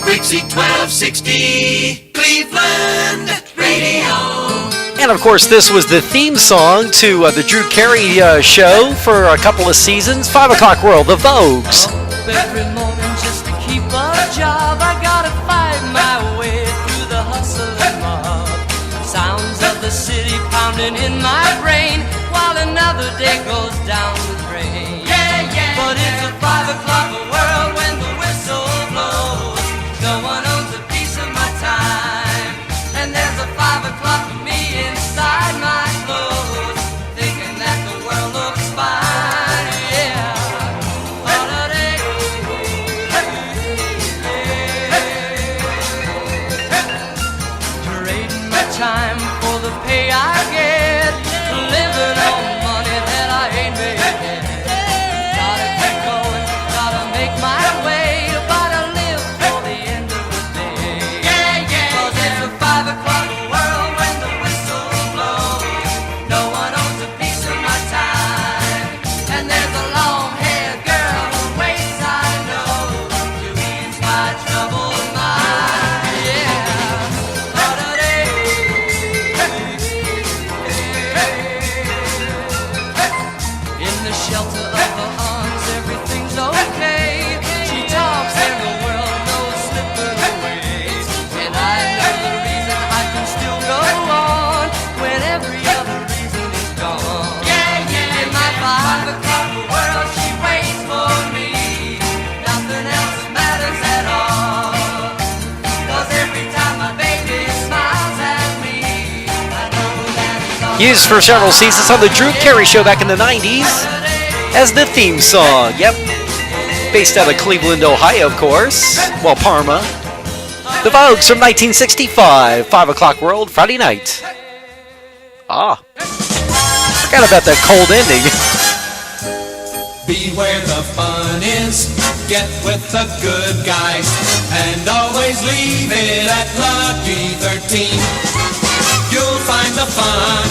Rixie 1260, Cleveland Radio. And of course, this was the theme song to the Drew Carey show for a couple of seasons. 5 o'clock World, the Vogues. Every morning just to keep a job, I gotta fight my way through the hustle and mob. Sounds of the city pounding in my brain while another day goes down the drain. Yeah, yeah. But it's a 5 o'clock world when the whistle blows. No one owns a piece of my time, and there's a 5 o'clock for me inside my clothes, thinking that the world looks fine. Yeah. Time for the pay I get, living on money that I ain't made yet. Gotta keep going, gotta make my way, gotta live for the end of the day. Yeah, yeah. 'Cause it's a 5 o'clock world when the whistle blows. No one owns a piece of my time, and there's a long-haired girl who waits, I know, to ease my troubled mind. Yeah. Shelter of her arms, everything's okay. She talks and the world knows slipping away. And I know the reason I can still go on when every other reason is gone. Yeah, yeah. In my 5 o'clock world, she waits for me. Nothing else matters at all. 'Cause every time my baby smiles at me, I know that it's all. Used for several seasons on the Drew Carey show back in the 90s. As the theme song, yep. Based out of Cleveland, Ohio, of course. Well, Parma. The Vogues from 1965, 5 o'clock World, Friday night. Forgot about that cold ending. Be where the fun is, get with the good guys, and always leave it at Lucky 13. You'll find the fun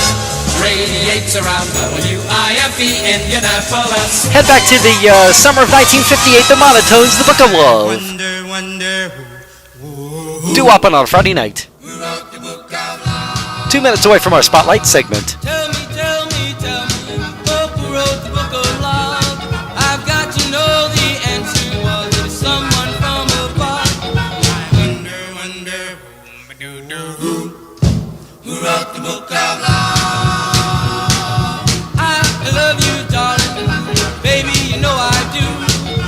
radiates around WIFE Indianapolis. Head back to the summer of 1958, the Monotones, the Book of Love. Wonder, wonder, Doo-wopping on a Friday night. 2 minutes away from our Spotlight segment. Tell me, who wrote the book of love? I've got to know the answer. Was it someone from above? I wonder, who wrote the book of love? I love you, darling, baby, you know I do.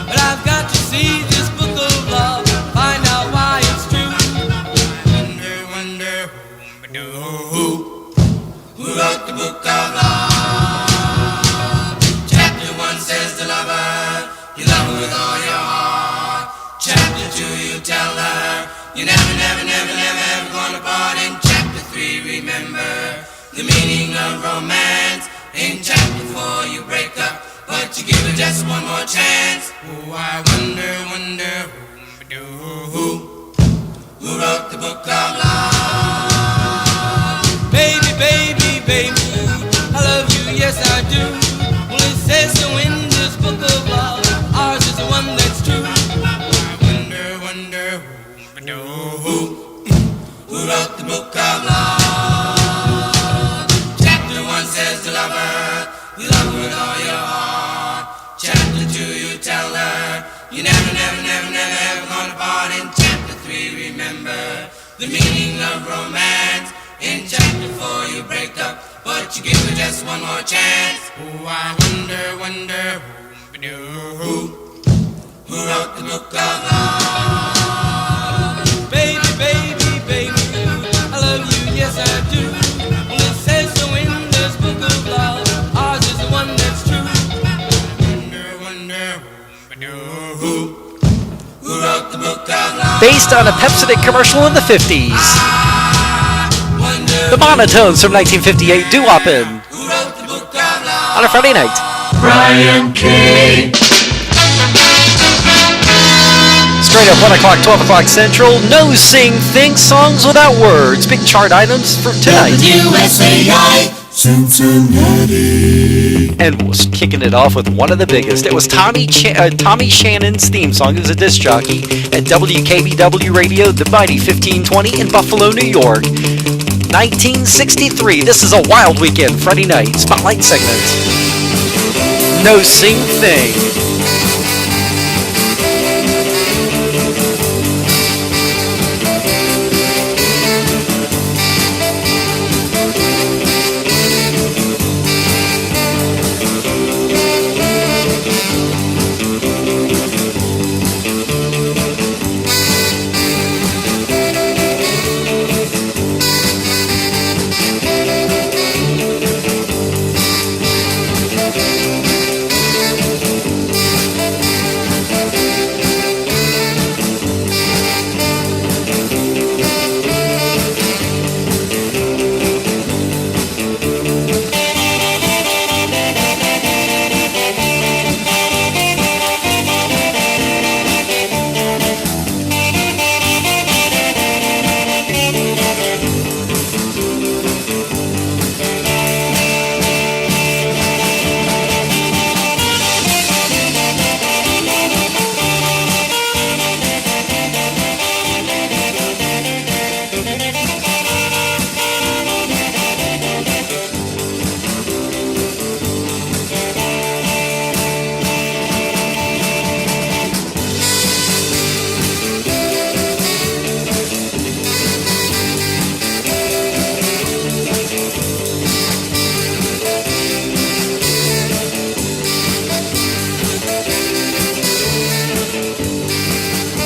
But I've got to see this book of love, find out why it's true. I wonder, who wrote the book of love? Chapter 1 says the lover, you love her with all your heart. Chapter 2, you tell her, you never, ever gonna part. In chapter 3, remember the meaning of romance. In chapter 4, you break up, but you give it just one more chance. Oh, I wonder, who wrote the book of love? Baby, I love you, yes I do. Well, it says so in this book of love, ours is the one that's true. I wonder, who wrote the book of love? Chapter 1 says the lover, you love her with all your heart. Chapter 2, you tell her, you never, ever gonna part. In chapter 3, remember the meaning of romance. In chapter 4, you break up, but you give her just one more chance. Oh, I wonder, who wrote the book of love? Baby, I love you, yes I do. Well, it says so in this book of love, ours is the one that's true. Wonder, who wrote the book of love? Based on a Pepsi commercial in the 50s. The Monotones from 1958, Doo-woppin'. Who wrote the on a Friday night. Brian K. Straight up 1 o'clock, 12 o'clock Central. No Sing Think Songs Without Words. Big chart items for tonight. WSAI Cincinnati. And was kicking it off with one of the biggest. It was Tommy Shannon's theme song. He was a disc jockey at WKBW Radio, the mighty 1520 in Buffalo, New York. 1963. This is a wild weekend, Friday night spotlight segment. No Sing Thing.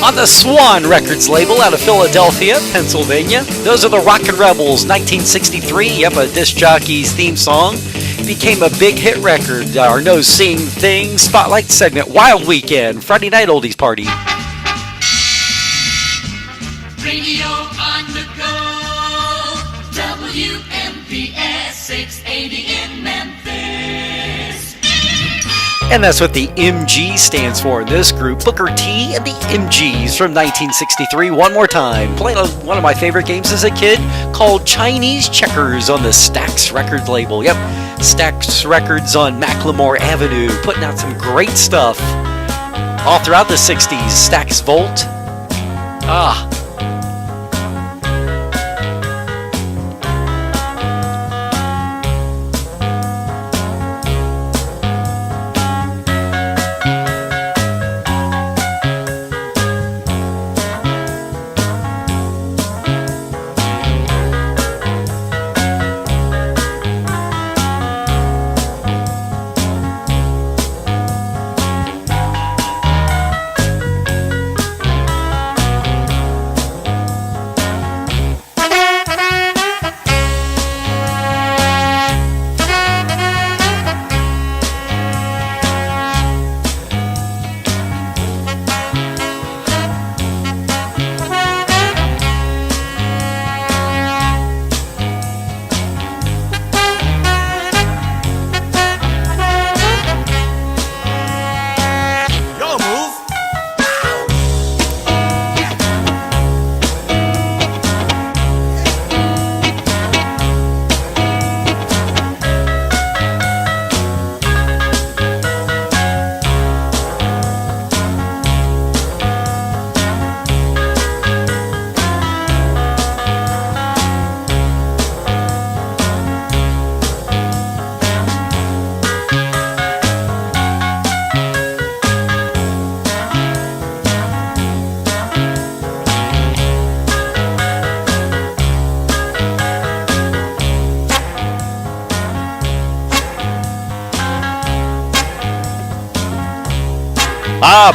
On the Swan Records label out of Philadelphia, Pennsylvania. Those are the Rockin' Rebels, 1963. Yep, a disc jockey's theme song. Became a big hit record. Our No Sing Thing spotlight segment. Wild Weekend, Friday night oldies party. Radio on the go. WMPS 680 in Memphis. And that's what the MG stands for in this group. Booker T and the MGs from 1963. One more time. Playing one of my favorite games as a kid called Chinese Checkers on the Stax Records label. Yep, Stax Records on Macklemore Avenue. Putting out some great stuff all throughout the 60s. Stax Volt.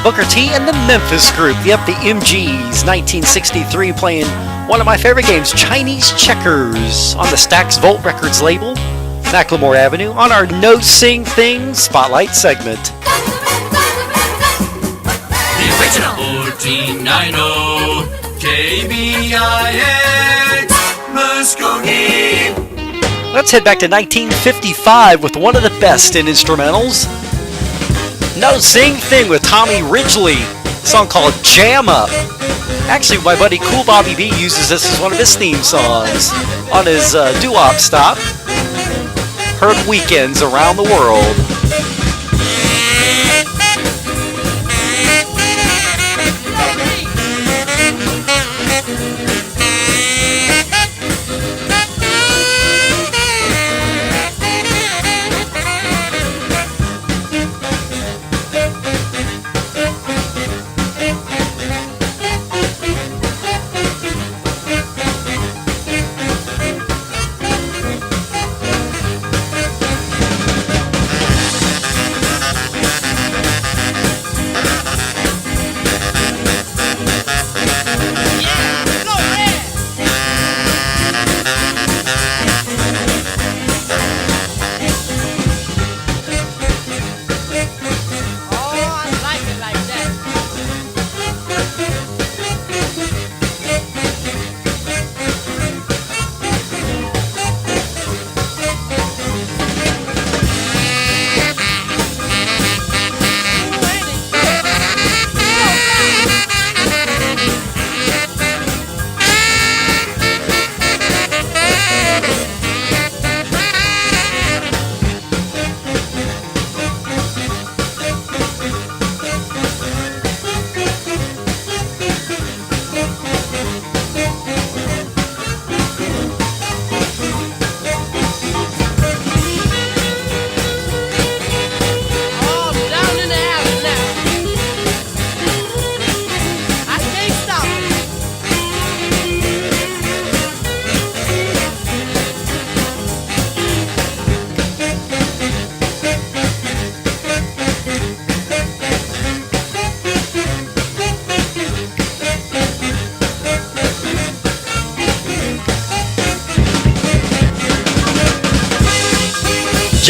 Booker T and the Memphis Group. Yep, the MGs, 1963, playing one of my favorite games, Chinese Checkers, on the Stax Volt Records label, Macklemore Avenue, on our No Sing Thing Spotlight segment. The original 1490 KBIX Muscogee. Let's head back to 1955 with one of the best in instrumentals. No Sing Thing with Tommy Ridgely, a song called Jam Up. Actually, my buddy Cool Bobby B uses this as one of his theme songs on his doo-wop stop. Heard weekends around the world.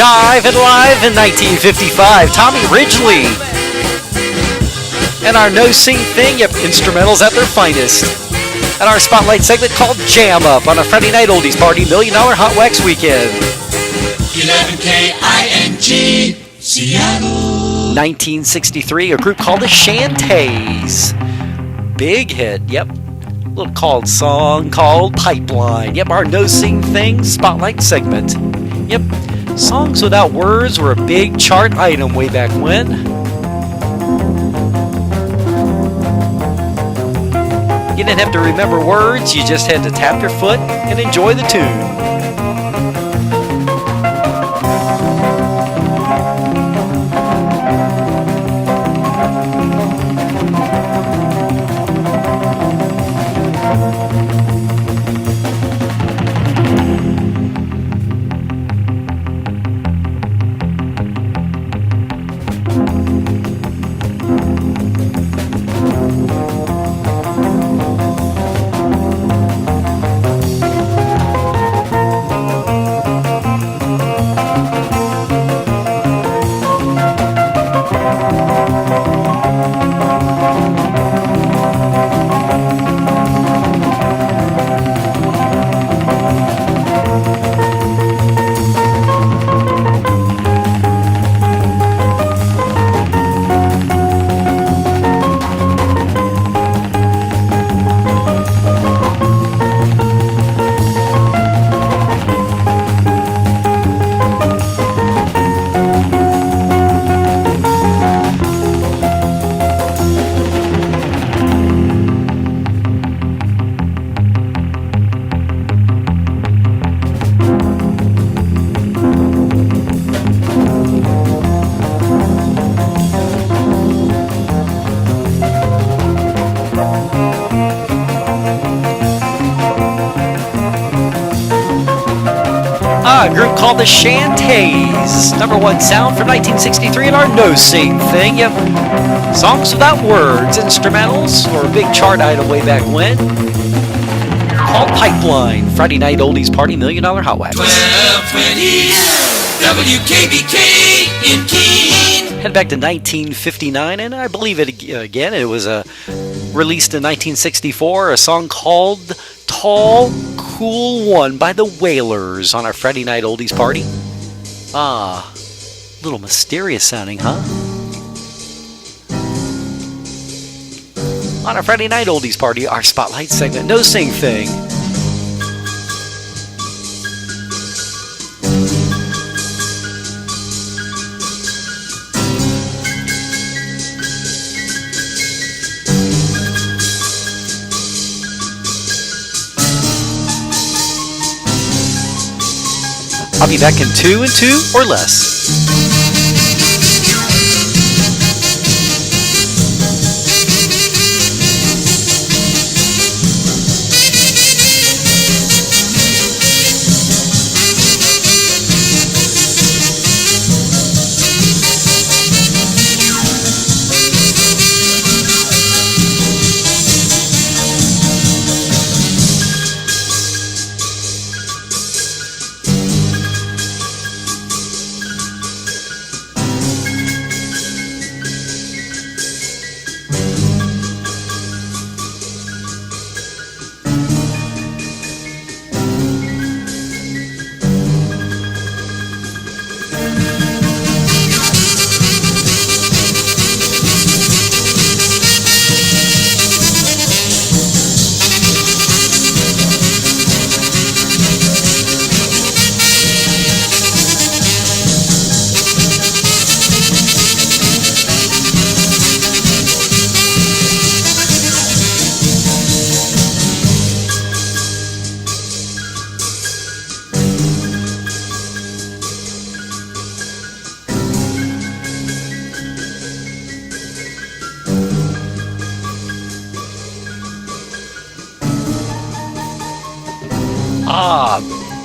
Jive and Live in 1955, Tommy Ridgely. And our No Sing Thing, yep, instrumentals at their finest. And our spotlight segment called Jam Up on a Friday night oldies party, $1 Million Hotwax Weekend. 11KING, Seattle. 1963, a group called the Shantays. Big hit, yep. Little called song called Pipeline. Yep, our No Sing Thing spotlight segment. Yep. Songs without words were a big chart item way back when. You didn't have to remember words, you just had to tap your foot and enjoy the tune. A group called the Shantays. #1 sound from 1963 in our No Sing Thing. Yep. Songs without words, instrumentals, or a big chart item way back when. Called Pipeline. Friday night oldies party, $1 Million Hotwax. 1220 WKBK in Keene. Head back to 1959, and I believe it again. It was released in 1964, a song called Tall, Cool One by the Wailers on our Friday night oldies party. Ah, a little mysterious sounding, huh? On our Friday night oldies party, our spotlight segment, No Sing Thing. I'll be back in 2 and 2 or less.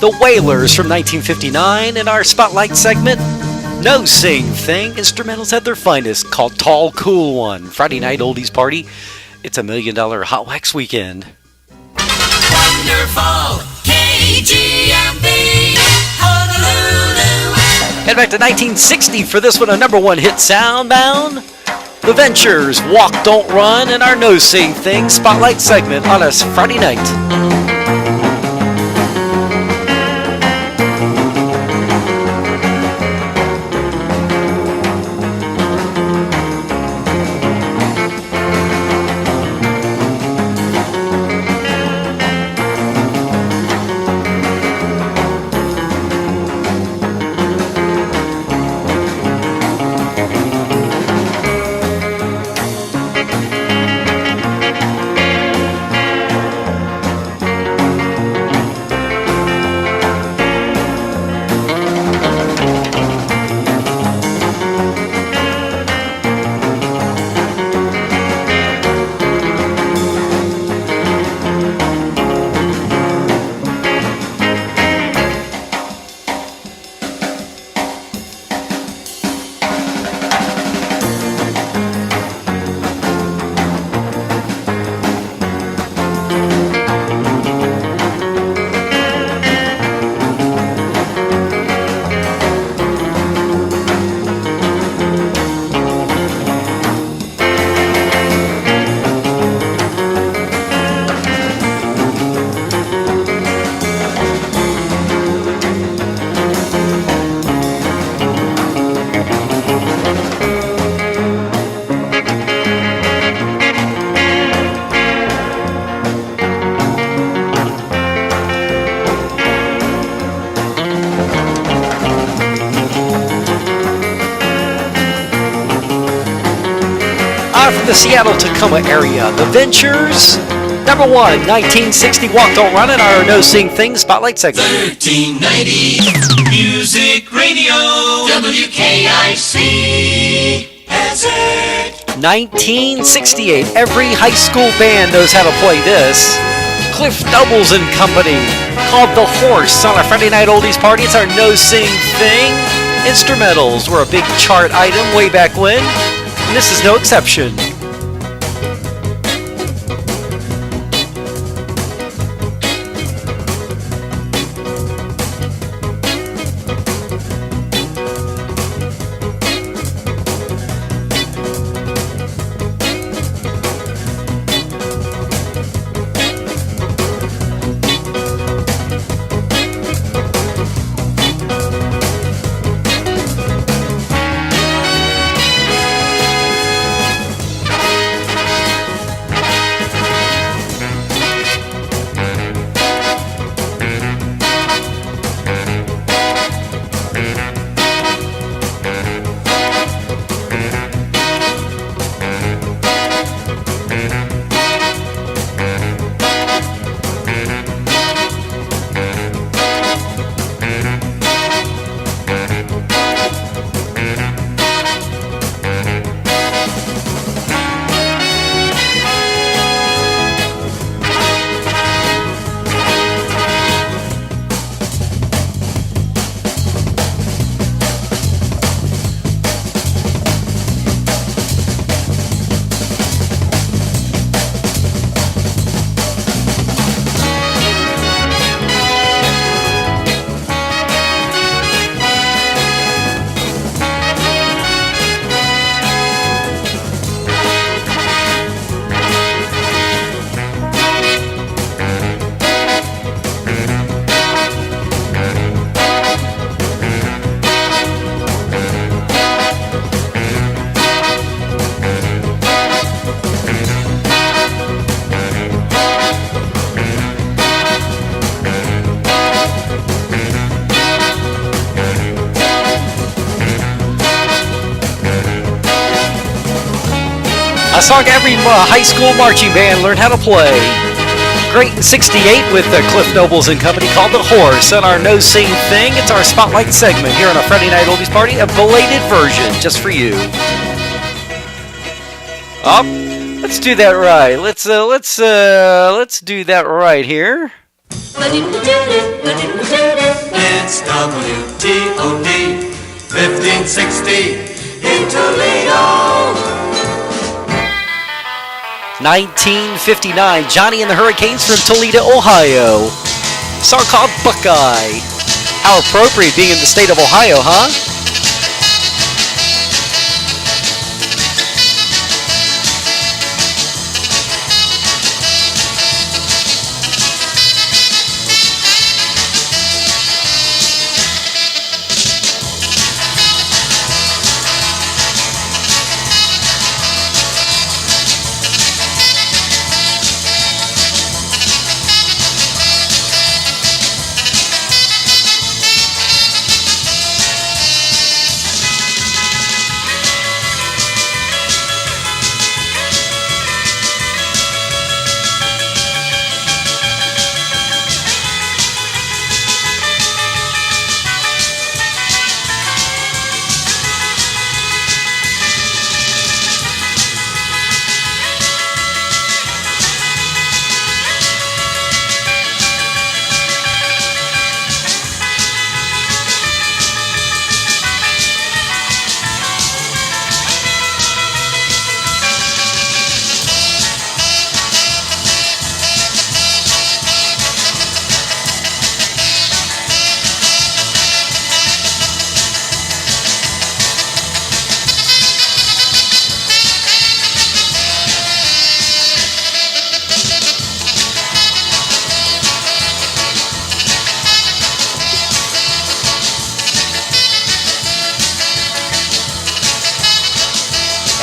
The Wailers from 1959 in our Spotlight segment. No Sing Thing. Instrumentals at their finest, called Tall Cool One. Friday night oldies party. It's $1 million Hotwax weekend. Wonderful KGMB Honolulu. Head back to 1960 for this one, a #1 hit, Soundbound. The Ventures, Walk Don't Run, and our No Sing Thing Spotlight segment on us Friday night. From the Seattle-Tacoma area, The Ventures, #1, 1960, Walk Don't Run, in our No Sing Thing Spotlight segment. 1390 Music Radio WKIC Hazard. 1968, every high school band knows how to play this. Cliff Doubles and Company, called The Horse on our Friday night oldies party. It's our No Sing Thing. Instrumentals were a big chart item way back when. And this is no exception. song every high school marching band learned how to play. Great in 68 with Cliff Nobles and company called The Horse. On our No Sing Thing, it's our Spotlight segment here on a Friday Night Oldies Party, a belated version just for you. Oh, let's do that right. Let's do that right here. It's WTOD 1560 in Toledo. 1959, Johnny and the Hurricanes from Toledo, Ohio. Song called Buckeye. How appropriate being in the state of Ohio, huh?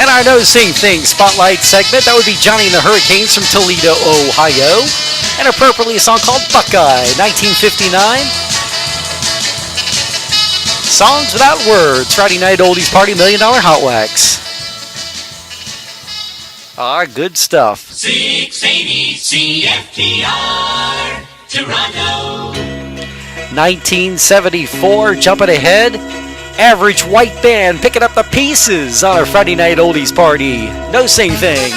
And our No Sing Thing Spotlight segment, that would be Johnny and the Hurricanes from Toledo, Ohio. And appropriately a song called Buckeye, 1959. Songs Without Words, Friday Night Oldies Party, $1 Million Hotwax. Good stuff. 680 CFTR, Toronto. 1974, jumping ahead. Average White Band picking up the pieces on our Friday Night Oldies Party. No Sing Thing.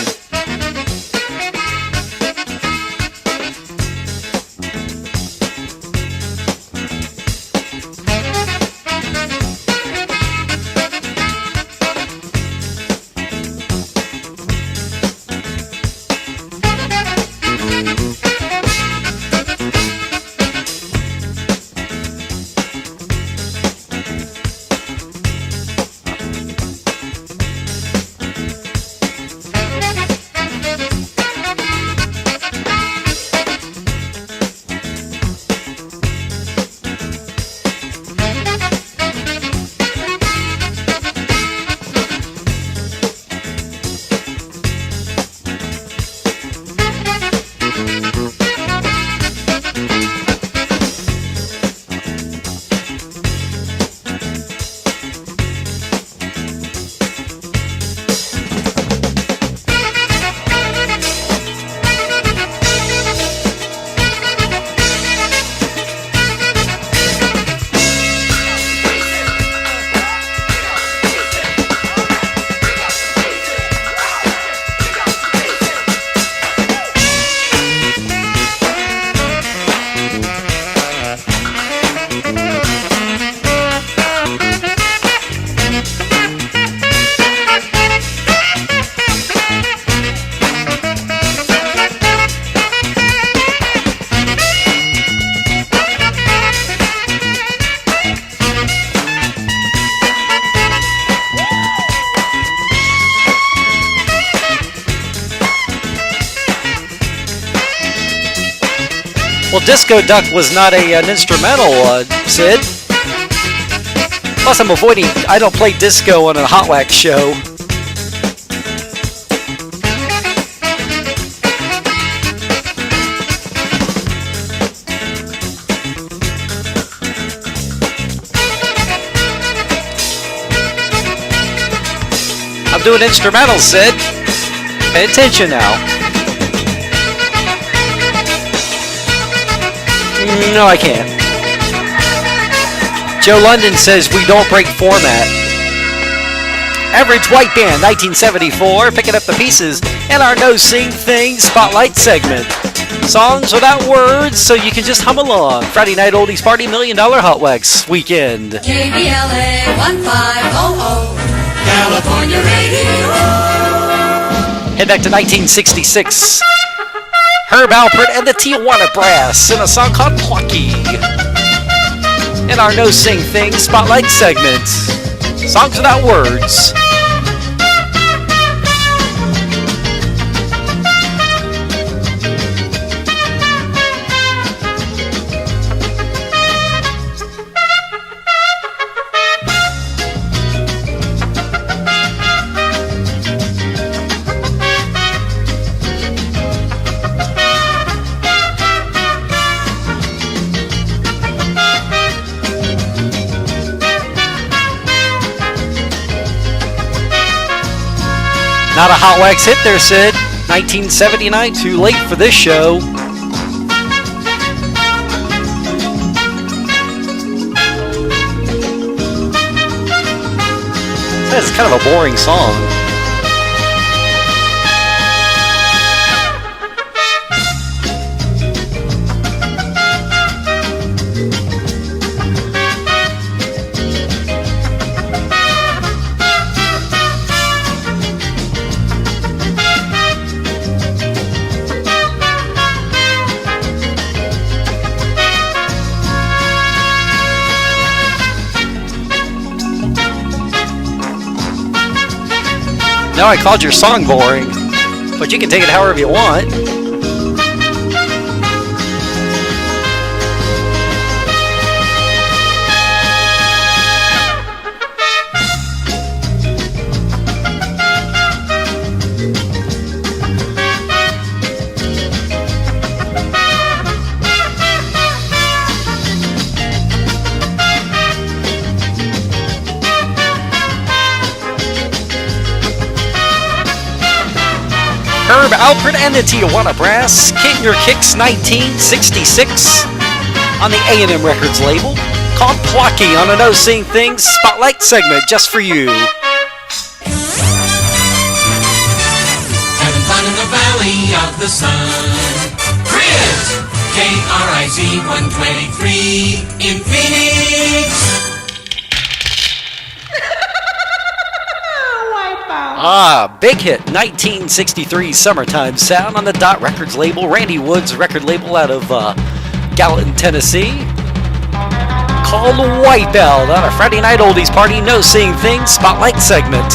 Well, Disco Duck was not an instrumental, Sid. Plus, I don't play disco on a Hotwax show. I'm doing instrumentals, Sid. Pay attention now. No, I can't. Joe London says we don't break format. Average White Band, 1974, picking up the pieces in our No Sing Thing Spotlight segment. Songs without words, so you can just hum along. Friday Night Oldies Party, $1 Million Hotwax Weekend. KBLA 1500, California Radio. Head back to 1966. Herb Alpert and the Tijuana Brass in a song called Plucky. In our No Sing Thing Spotlight segment. Songs without words. Not a Hotwax hit there, Sid. 1979, too late for this show. That's kind of a boring song. Now I called your song boring, but you can take it however you want. Herb Alpert and the Tijuana Brass, Getting Your Kicks 1966 on the A&M Records label, called Plucky on a No Sing Things Spotlight segment just for you. Having fun in the Valley of the Sun. Kriz, KRIZ 123 in Phoenix. Big hit, 1963 Summertime Sound on the Dot Records label, Randy Wood's record label out of Gallatin, Tennessee, called Wipeout on a Friday Night Oldies Party No Sing Things Spotlight segment.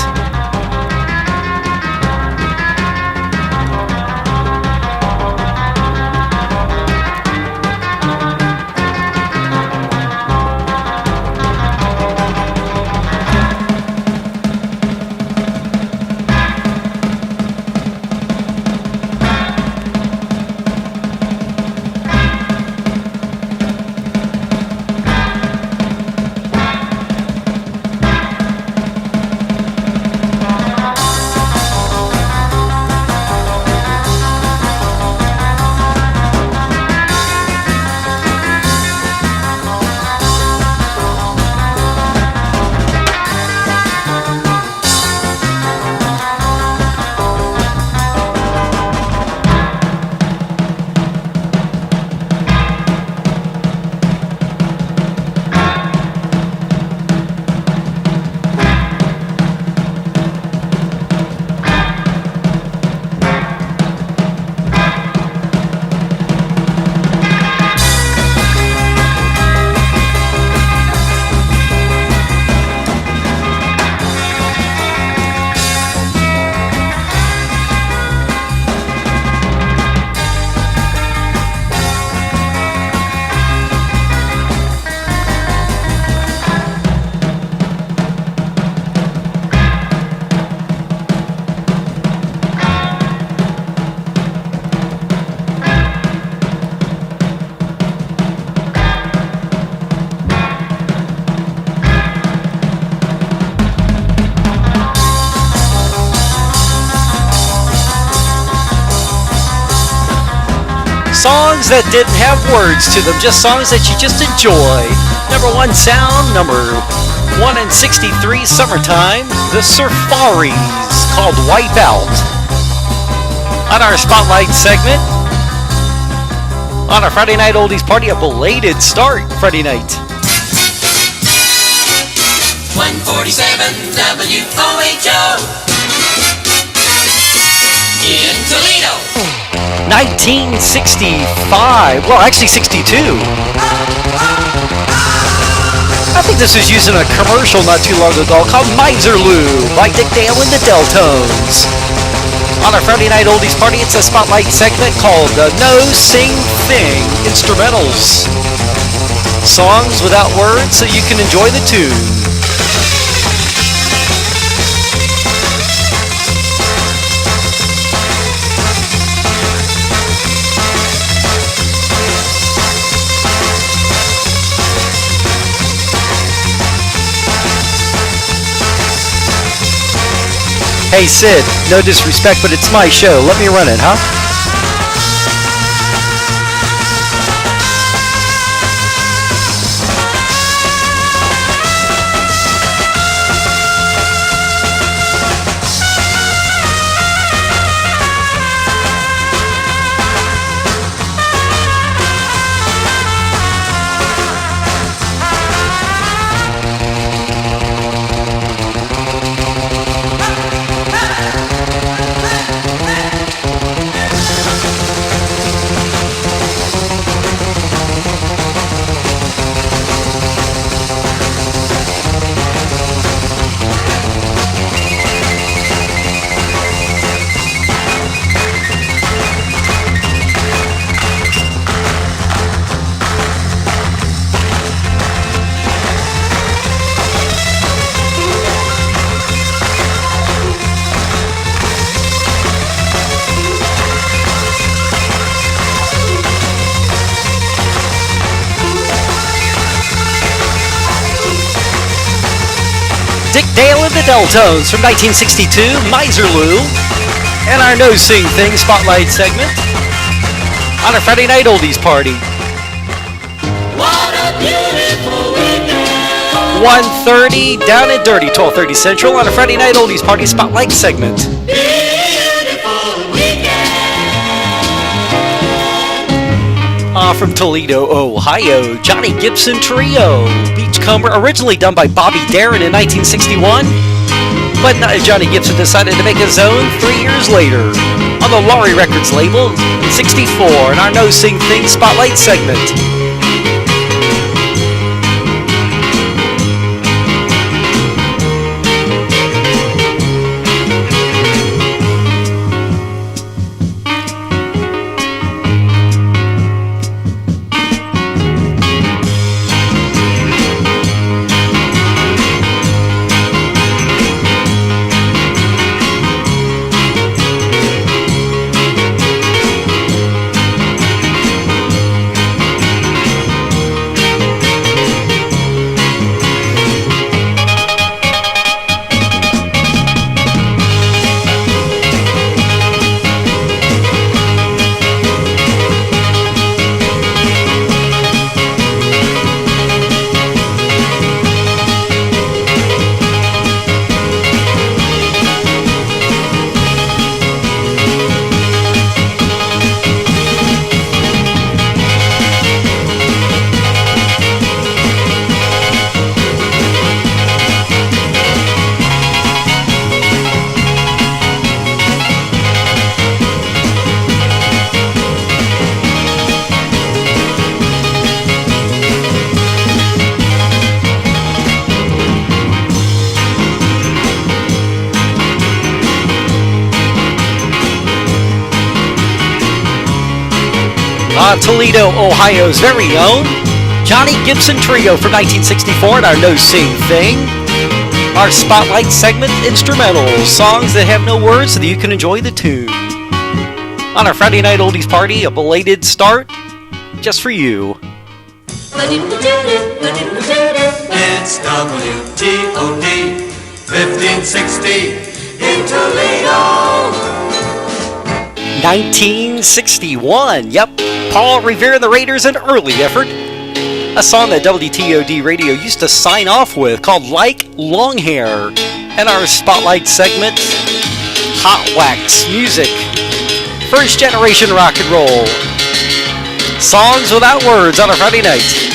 Songs that didn't have words to them, just songs that you just enjoy. Number 1 sound, number 1 in 63, Summertime, the Surfaris, called Wipe Out. On our Spotlight segment, on our Friday Night Oldies Party, a belated start Friday night. 147 WOHO in Toledo. 1965, well actually 62. I think this was used in a commercial not too long ago called Miser Lou by Dick Dale and the Deltones. On our Friday Night Oldies Party, it's a Spotlight segment called No Sing Thing Instrumentals. Songs without words so you can enjoy the tune. Hey Sid, no disrespect, but it's my show. Let me run it, huh? Dick Dale and the Deltones from 1962, Miser Lou, and our No Sing Thing Spotlight segment on a Friday Night Oldies Party. What a beautiful weekend. 1:30 down and dirty, 12:30 Central on a Friday Night Oldies Party Spotlight segment. Beautiful weekend. From Toledo, Ohio, Johnny Gibson Trio, Beachcomber, originally done by Bobby Darin in 1961, but Johnny Gibson decided to make his own 3 years later on the Laurie Records label in 64 in our No Sing Thing Spotlight segment. Toledo, Ohio's very own Johnny Gibson Trio from 1964 and our No Sing Thing. Our Spotlight segment, instrumentals, songs that have no words so that you can enjoy the tune. On our Friday Night Oldies Party, a belated start just for you. It's WTOD 1560 in Toledo. 1961. Yep, Paul Revere and the Raiders, an early effort. A song that WTOD Radio used to sign off with called Like Long Hair. And our Spotlight segment, Hotwax Music. First generation rock and roll. Songs without words on a Friday night.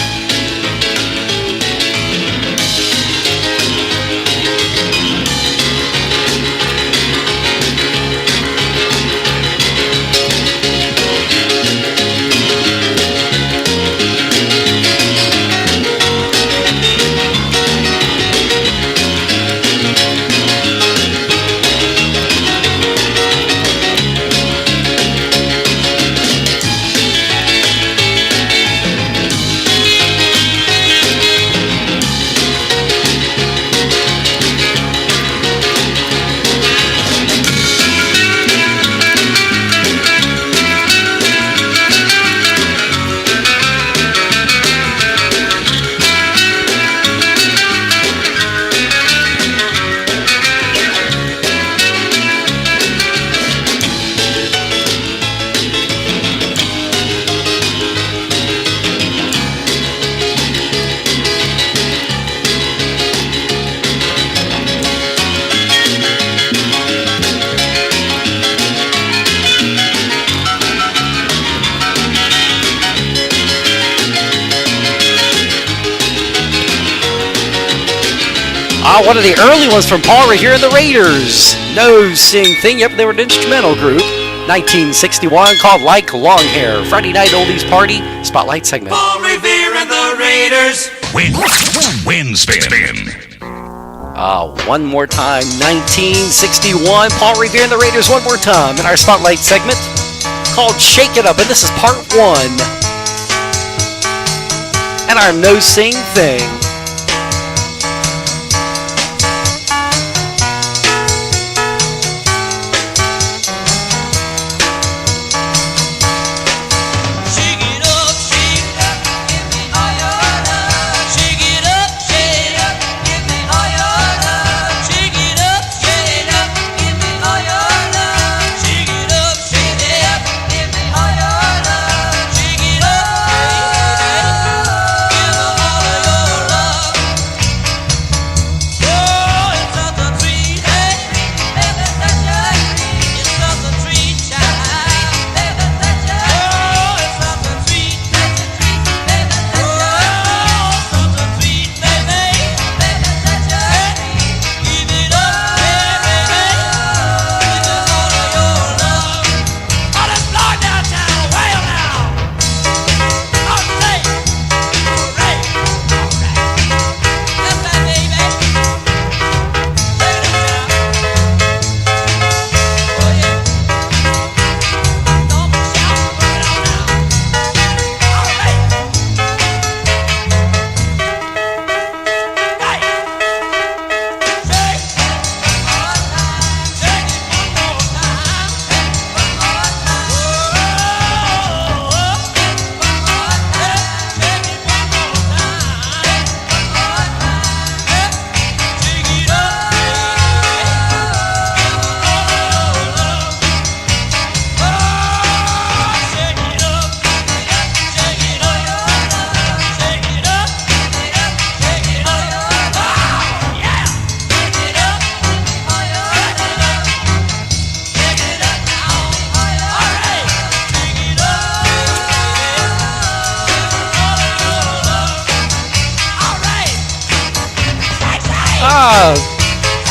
One of the early ones from Paul Revere and the Raiders. No Sing Thing. Yep, they were an instrumental group. 1961 called Like Long Hair. Friday night oldies party spotlight segment. Paul Revere and the Raiders. Win spin. One more time. 1961. Paul Revere and the Raiders one more time in our spotlight segment called Shake It Up. And this is part 1. And our No Sing Thing.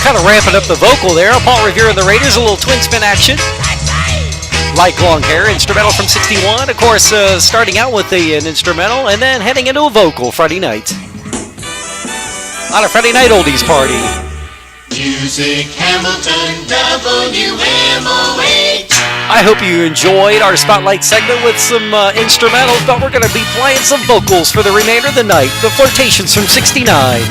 Kind of ramping up the vocal there. Paul Revere and the Raiders, a little twin spin action. Like Long Hair, instrumental from 61. Of course, starting out with an instrumental and then heading into a vocal Friday night. On a Friday night oldies party. Music Hamilton, WMOH. I hope you enjoyed our spotlight segment with some instrumentals, but we're going to be playing some vocals for the remainder of the night. The Flirtations from 69.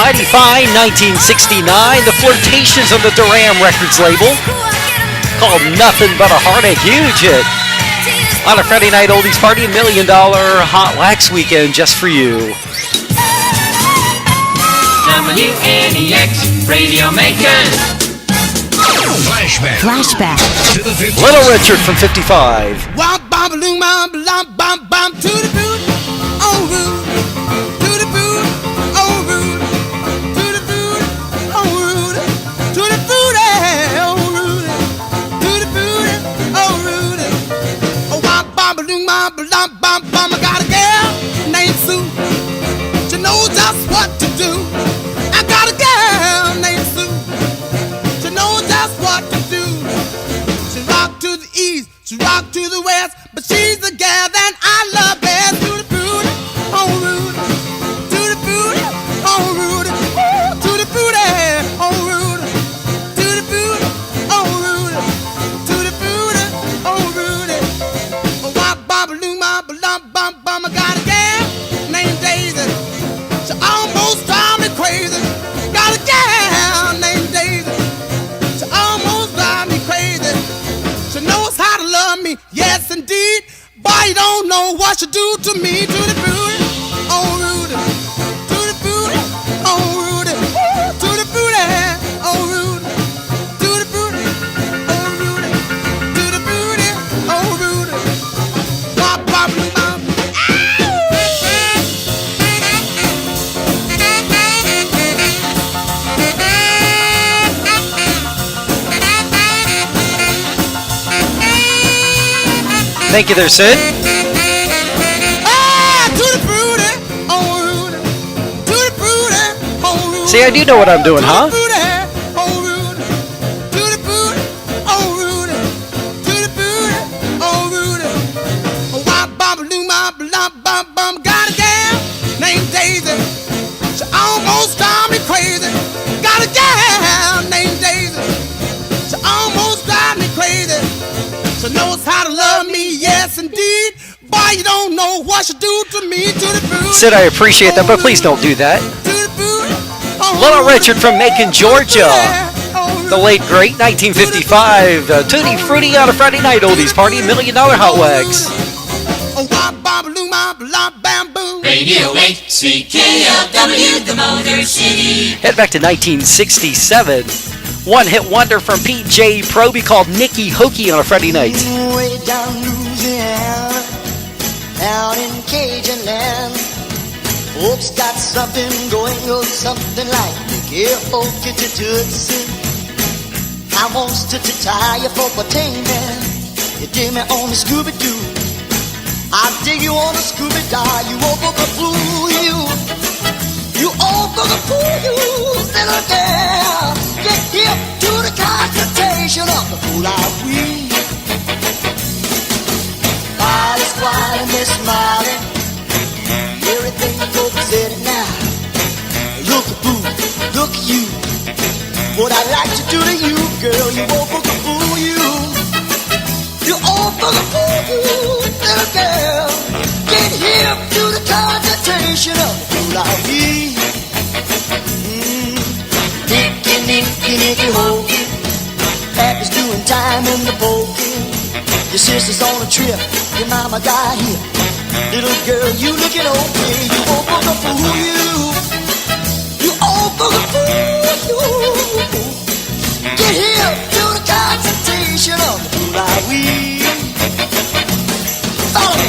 Mighty Fine, 1969. The Flirtations on the Duran Records label. Called Nothing But a Heartache. Huge hit. On a Friday night oldies party, $1 Million Hotwax Weekend just for you. WNEX Radio Makers. Flashback. To the 50s. Little Richard from 55. Wop, bam, balloon, bam, bam, bam, bam, to the boot, oh, rude, to the boot, oh, rude, to the boot, oh, rude, to the boot, oh, rude, to the boot, oh, rude. Oh, wop, bam, balloon, bam, bam, bam, bam. I got a girl named Sue. She knows just what to do. I got a girl named Sue. She knows just what to do. She rock to the east, she rock to the west, but she's the gal that I love best. To the booty, oh Rudy, to the booty, oh Rudy, ooh, to the booty, oh Rudy, to the booty, oh Rudy, to the booty, oh Rudy. Oh, wop, bop, balloon, bop, bum, bum, bum. I got a gal named Daisy. She almost drive me crazy. Got a gal named Daisy. She almost drive me crazy. She knows how to love me, yes indeed. Boy, you don't know what she do to me. To the booty, oh Rudy. To the booty, oh Rudy. Ooh, to the booty, oh Rudy. To the booty, oh Rudy. To the booty, oh Rudy. Bop, bop, bop. Thank you there, Sid. Ah, to the booty, oh Rudy. To the booty, oh Rudy. See, I do know what I'm doing, To huh? the booty, oh Rudy. To the booty, oh Rudy. To the booty, oh Rudy. Oh, wop, bop, balloon, bop, bop, bop, bop. Got a gal named Daisy. She almost drive me crazy. Got a gal named Daisy. She almost drive me crazy. She knows how to love me, yes indeed. Boy, you don't know what she do to me. To the booty. Sid, I appreciate that, but please don't do that. Little Richard from Macon, Georgia. The late, great 1955. Tutti Frutti on a Friday night oldies party, $1 Million Hotwax. Radio 8, CKLW, the Motor City. Head back to 1967. One hit wonder from P.J. Proby called Nicky Hokey on a Friday night. Way down Louisiana, down in Cajun land, folks got something going on, something like Nicky Hokey to Tootsie. I wants to tie you for potato. You dig me on the Scooby-Doo. I dig you on the Scooby-Doo. You over the fool, you over the fool, you little girl. Get hip to the concentration of the fool out we. Molly Squally, Miss Molly, everything the folks said it now. Look at boo, look at you. What I like to do to you, girl, you over the fool, you over the fool, you little girl. Get hip to the concentration of the fool out we. Nicky Hokey, Pappy's doing time in the pokey. Your sister's on a trip, your mama got here. Little girl, you looking okay. You over the fool, you over the fool, you. Get here to the concentration of the fool I we. Follow me.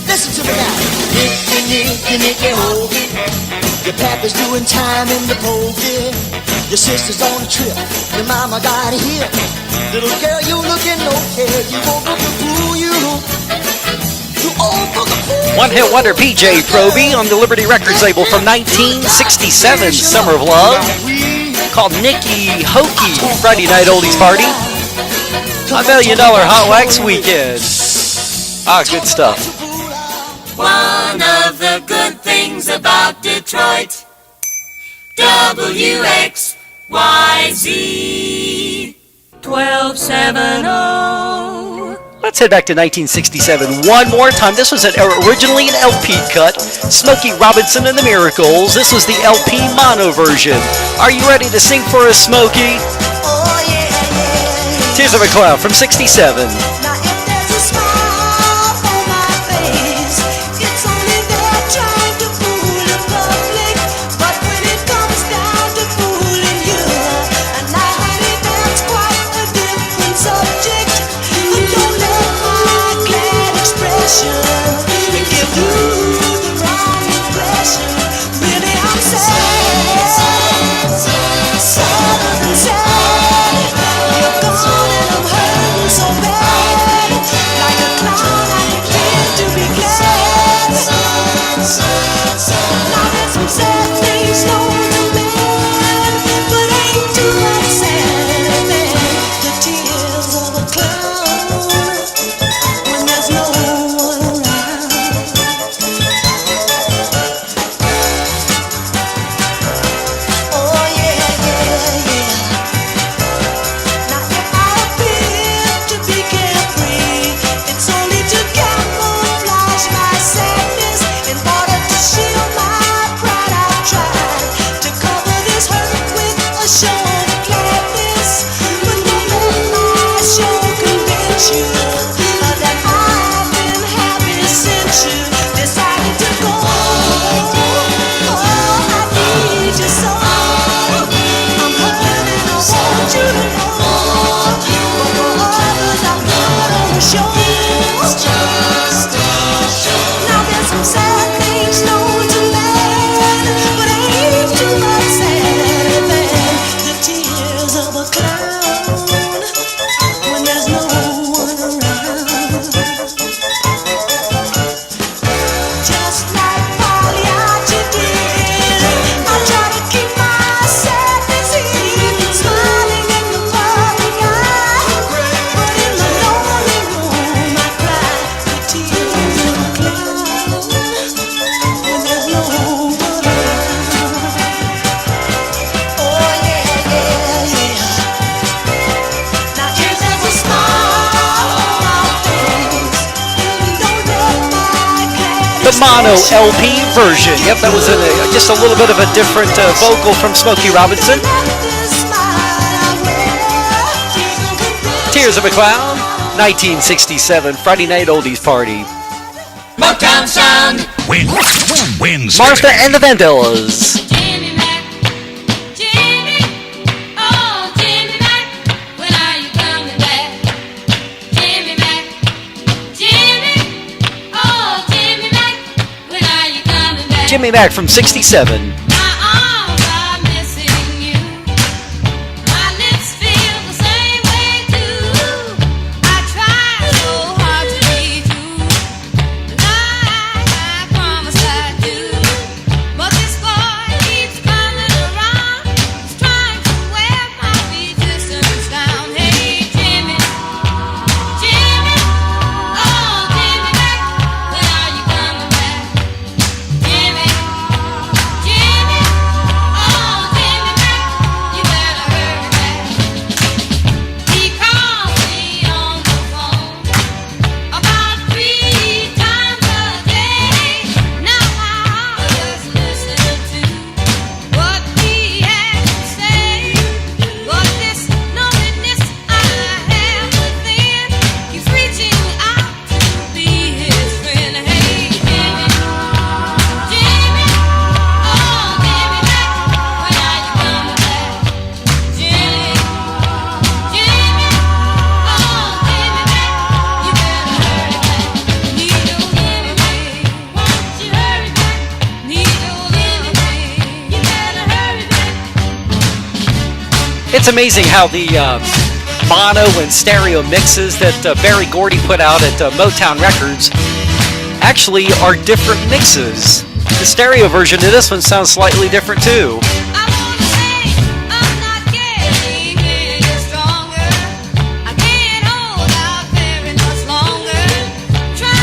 Listen to me now. Nicky Hokey, your papa's doing time in the pokey. Your sister's on a trip, your mama got here. Little girl, you looking okay. You over the fool, you over the fool. One hit wonder P.J. Proby on the Liberty Records label from 1967, Summer of Love, called Nicky Hokey, Friday night oldies party. $1 Million Hotwax Weekend. Ah, good stuff. One of the good things about Detroit, WXYZ 1270. Let's head back to 1967 one more time. This was originally an LP cut. Smokey Robinson and the Miracles. This was the LP mono version. Are you ready to sing for us, Smokey? Oh yeah, yeah. Tears of a Clown from 67. Now if there's a smile on my face, it's only there trying to fool the public. But when it comes down to fooling you, and that's quite a different subject. But don't let my glad expression give you the wrong impression. Really, I'm sad, sad. You're gone and I'm hurting so bad. Like a clown, I pretend to be glad. Now there's some sad things known to man, but ain't too much sadder than the tears of a clown when there's no one around. Oh yeah, yeah, yeah. Now if I appear to be carefree, it's only to camouflage my sadness. In order to shield my pride, I've tried to cover this hurt with a show of gladness. But don't let my show convince you that I've been happy since you decided to go. Oh, I need you so. I'm hurting, I want you to know. But for others, I put on a show. Now there's some sad things known to man, but ain't too much sadder than the tears of a clown when there's no one around. Just like Pagliacci did, I try to keep my sadness hidden, smiling in the public eye. But in the lonely room, I cry the tears of a clown when there's no one around. Oh yeah, yeah, yeah. Now if there's a smile on my face, don't let my glad The mono LP version. Yep, that was just a little bit of a different vocal from Smokey Robinson. Tears of a Clown, 1967, Friday Night Oldies Party. Motown Sound. Win Martha and the Vandellas. Jimmy Mac, Jimmy, oh Jimmy Mac, when are you coming back? Jimmy Mac, Jimmy, oh Jimmy Mac, when are you coming back? Jimmy Mac from 67. My arms are missing you. My lips feel the same way too. I try so hard to be true, like I promised I'd do. But this boy keeps coming around. He's trying to wear my resistance down. Hey Jimmy, Jimmy, oh Jimmy Mac, when are you coming back? Jimmy, Jimmy, oh Jimmy Mac, you better hurry back. He calls me on the phone about 3 times a day. Now I'll just listen to what he has to say. But this loneliness I have within keeps reaching out to be his friend. Hey Jimmy, Jimmy, oh Jimmy Mac, when are you coming back? Jimmy, Jimmy, oh Jimmy Mac, you better hurry back. Need your Jimmy Mac, won't you hurry back? Need your Jimmy Mac, you better hurry back. It's amazing how the mono and stereo mixes that Barry Gordy put out at Motown Records actually are different mixes. The stereo version of this one sounds slightly different too. I wanna say I'm not getting any stronger. I can't hold out very much longer. Try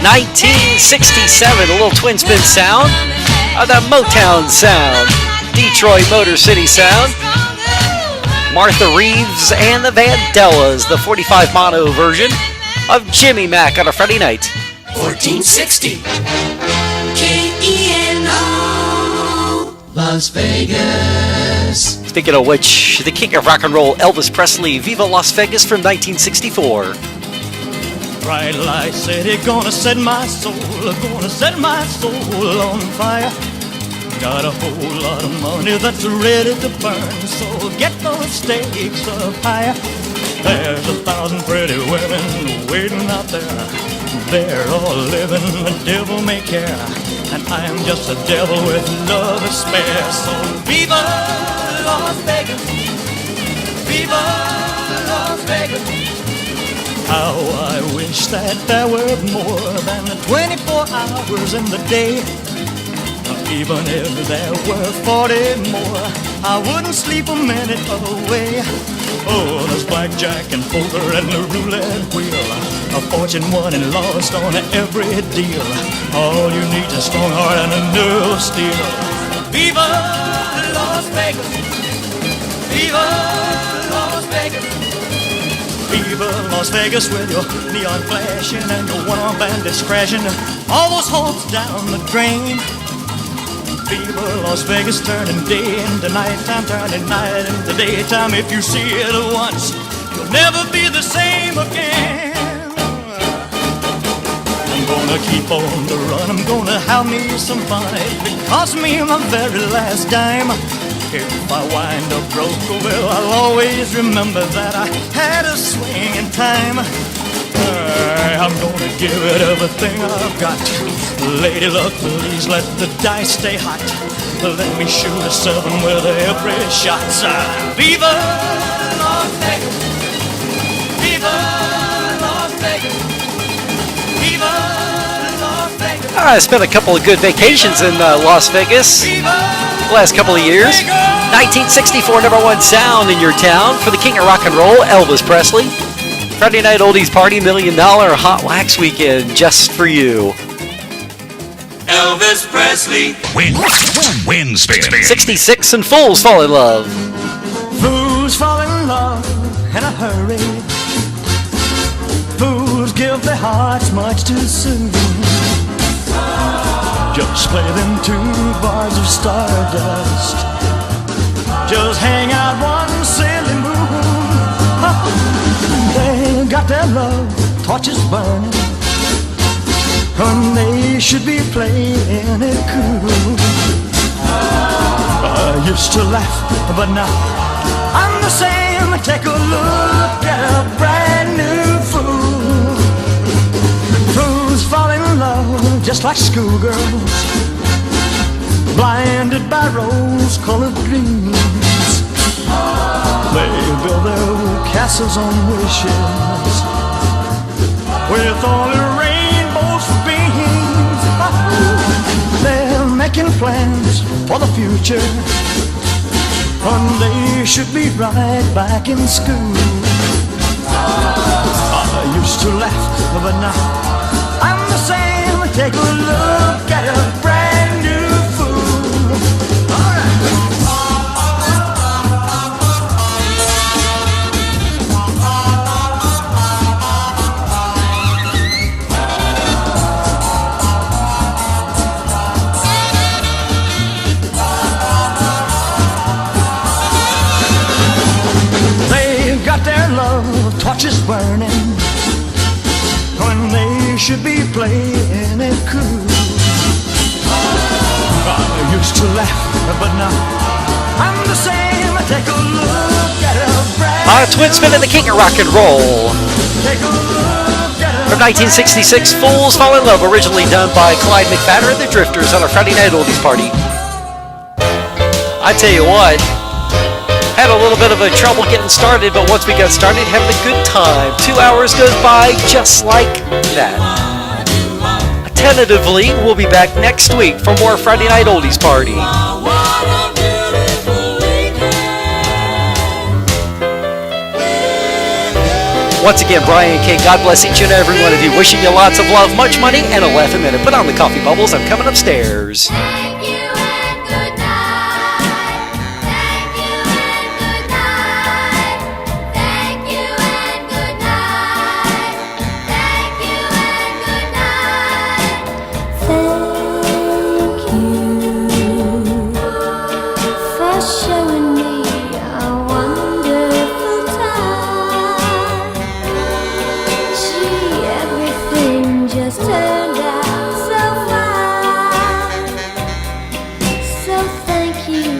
1967, a little twin spin sound of the Motown sound, Detroit Motor City sound. Martha Reeves and the Vandellas, the 45 mono version of Jimmy Mac on a Friday night. 1460 KENO Las Vegas. Speaking of which, the king of rock and roll, Elvis Presley, Viva Las Vegas from 1964. Bright light city, gonna set my soul on fire. Got a whole lot of money that's ready to burn, so get those stakes up higher. There's 1,000 pretty women waiting out there. They're all living the devil may care, and I am just a devil with love to spare. So viva Las Vegas, viva Las Vegas. How I wish that there were more than 24 hours in the day. Even if there were 40 more, I wouldn't sleep a minute away. Oh, there's blackjack and poker and the roulette wheel, a fortune won and lost on every deal. All you need is a strong heart and a nerve of steel. Viva Las Vegas, viva Las Vegas, viva Las Vegas with your neon flashing and your one-arm bandits crashing. All those hopes down the drain. Viva Las Vegas, turning day into nighttime, turning night into daytime. If you see it once, you'll never be the same again. I'm gonna keep on the run, I'm gonna have me some fun. It cost me my very last dime. If I wind up broke, well, I'll always remember that I had a swing in time. I'm gonna give it everything I've got. Lady luck, please let the dice stay hot. Let me shoot a 7 with every shot. Viva Las Vegas, viva Las Vegas, viva Las Vegas. I spent a couple of good vacations in Las Vegas the last couple of years. 1964 #1 sound in your town for the king of rock and roll, Elvis Presley. Friday night oldies party, $1 million Hotwax weekend just for you. Elvis Presley. Win spin. 66 and fools fall in love. Fools fall in love in a hurry. Fools give their hearts much too soon. Just play them 2 bars of stardust. Just hang out one silly moon. They got their love torches burning, and they should be playing it cool. I used to laugh, but now I'm the same. Take a look at a brand new fool. Fools fall in love just like schoolgirls, blinded by rose-colored dreams. They build their castles on wishes with only rainbows for beams. They're making plans for the future, and they should be right back in school. I used to laugh, but now I'm the same. Take a look at a brand new fool. All right. Their love torches burning when they should be playing it cool. I used to laugh, but now I'm the same. Take a look at a brand Twin spin of the king of rock and roll. Take a look at From 1966, Fools Fall in Love, originally done by Clyde McPhatter and the Drifters on a Friday night oldies party. I tell you what, had a little bit of a trouble getting started, but once we got started, having a good time. 2 hours goes by just like that. Tentatively, we'll be back next week for more Friday Night Oldies Party. Once again, Brian and Kate, God bless each and every one of you. Wishing you lots of love, much money, and a laugh a minute. Put on the coffee bubbles. I'm coming upstairs. Thank you and good night. Thank you and good night. Thank you and good night. Thank you and good night. Thank you for showing me a wonderful time. Gee, everything just turned out so fine. So thank you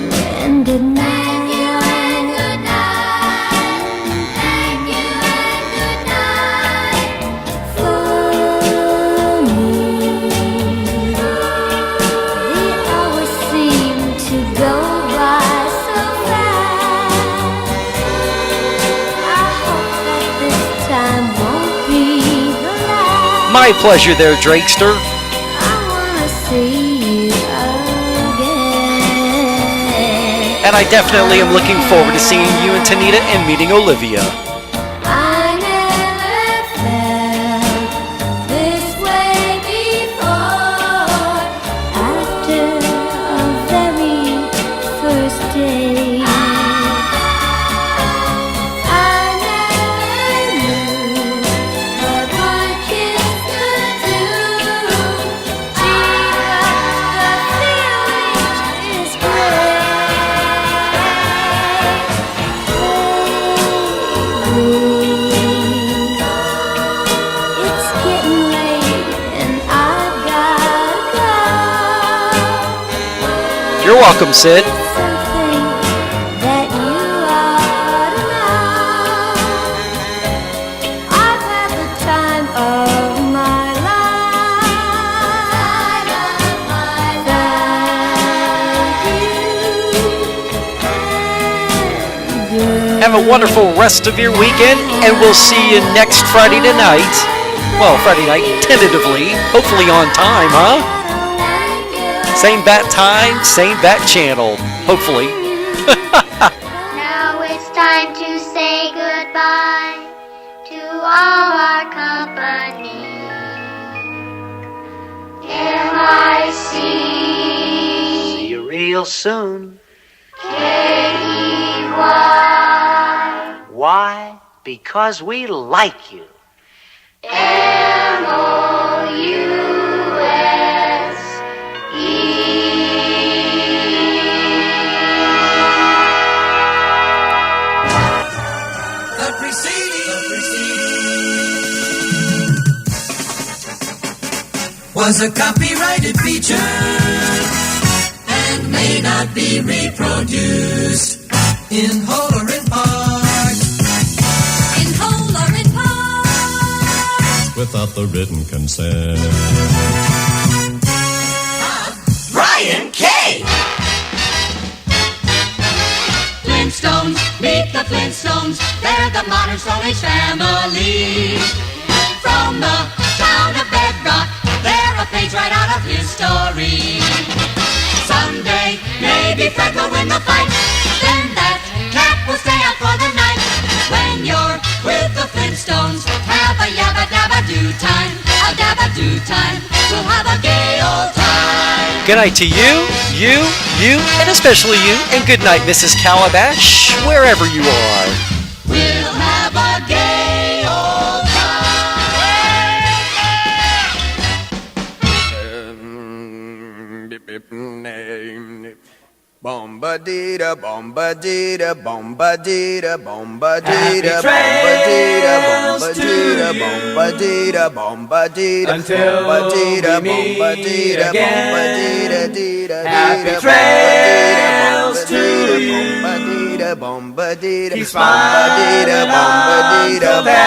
and good night. Thank you and good night. Thank you and good night. For me, the hours seem to go by so fast. I hope that this time won't be the last. My pleasure there, Drakester. I wanna see you again. And I definitely am looking forward to seeing you and Tanita and meeting Olivia. I never felt this way before. After a very first day, I never knew what one kiss could do. Gee, but the feeling is great. It's getting late and I've gotta go. You're welcome, Sid. Something that you ought to know. I've had the time of my life. Have a wonderful rest of your weekend, and we'll see you next Friday night. Well, Friday night, tentatively. Hopefully on time, huh? Same bat time, same bat channel. Hopefully. Now it's time to say goodbye to all our company. M-I-C See you real soon. K-E-Y Why? Because we like you. The preceding was a copyrighted feature and may not be reproduced in whole or in part. In whole or in part. Without the written consent. Brian K. Flintstones, meet the Flintstones. They're the modern Stone Age family. From the town of Bedrock, they're a page right out of history. Someday, maybe Fred will win the fight. Then that cat will stay out for the night. When you're with the Flintstones, have a yabba dabba do time. A dabba do time. We'll have a gay old time. Good night to you, and especially you. And good night, Mrs. Calabash, wherever you are. We'll have a gay old Bombadita, bombadita, bombadita, bombadita, bombadita, bombadita, bombadita, bombadita, Until bombadita, we meet bombadita, again. bombadita, Happy trails to you. bombadita, bombadita, Keep smiling bombadita, until then.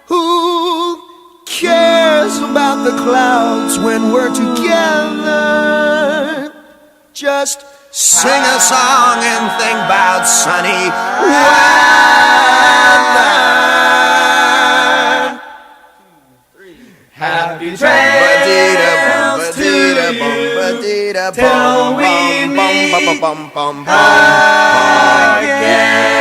Who cares about the clouds when we're together? Just sing a song and think about sunny weather. Happy trails to you till we meet again.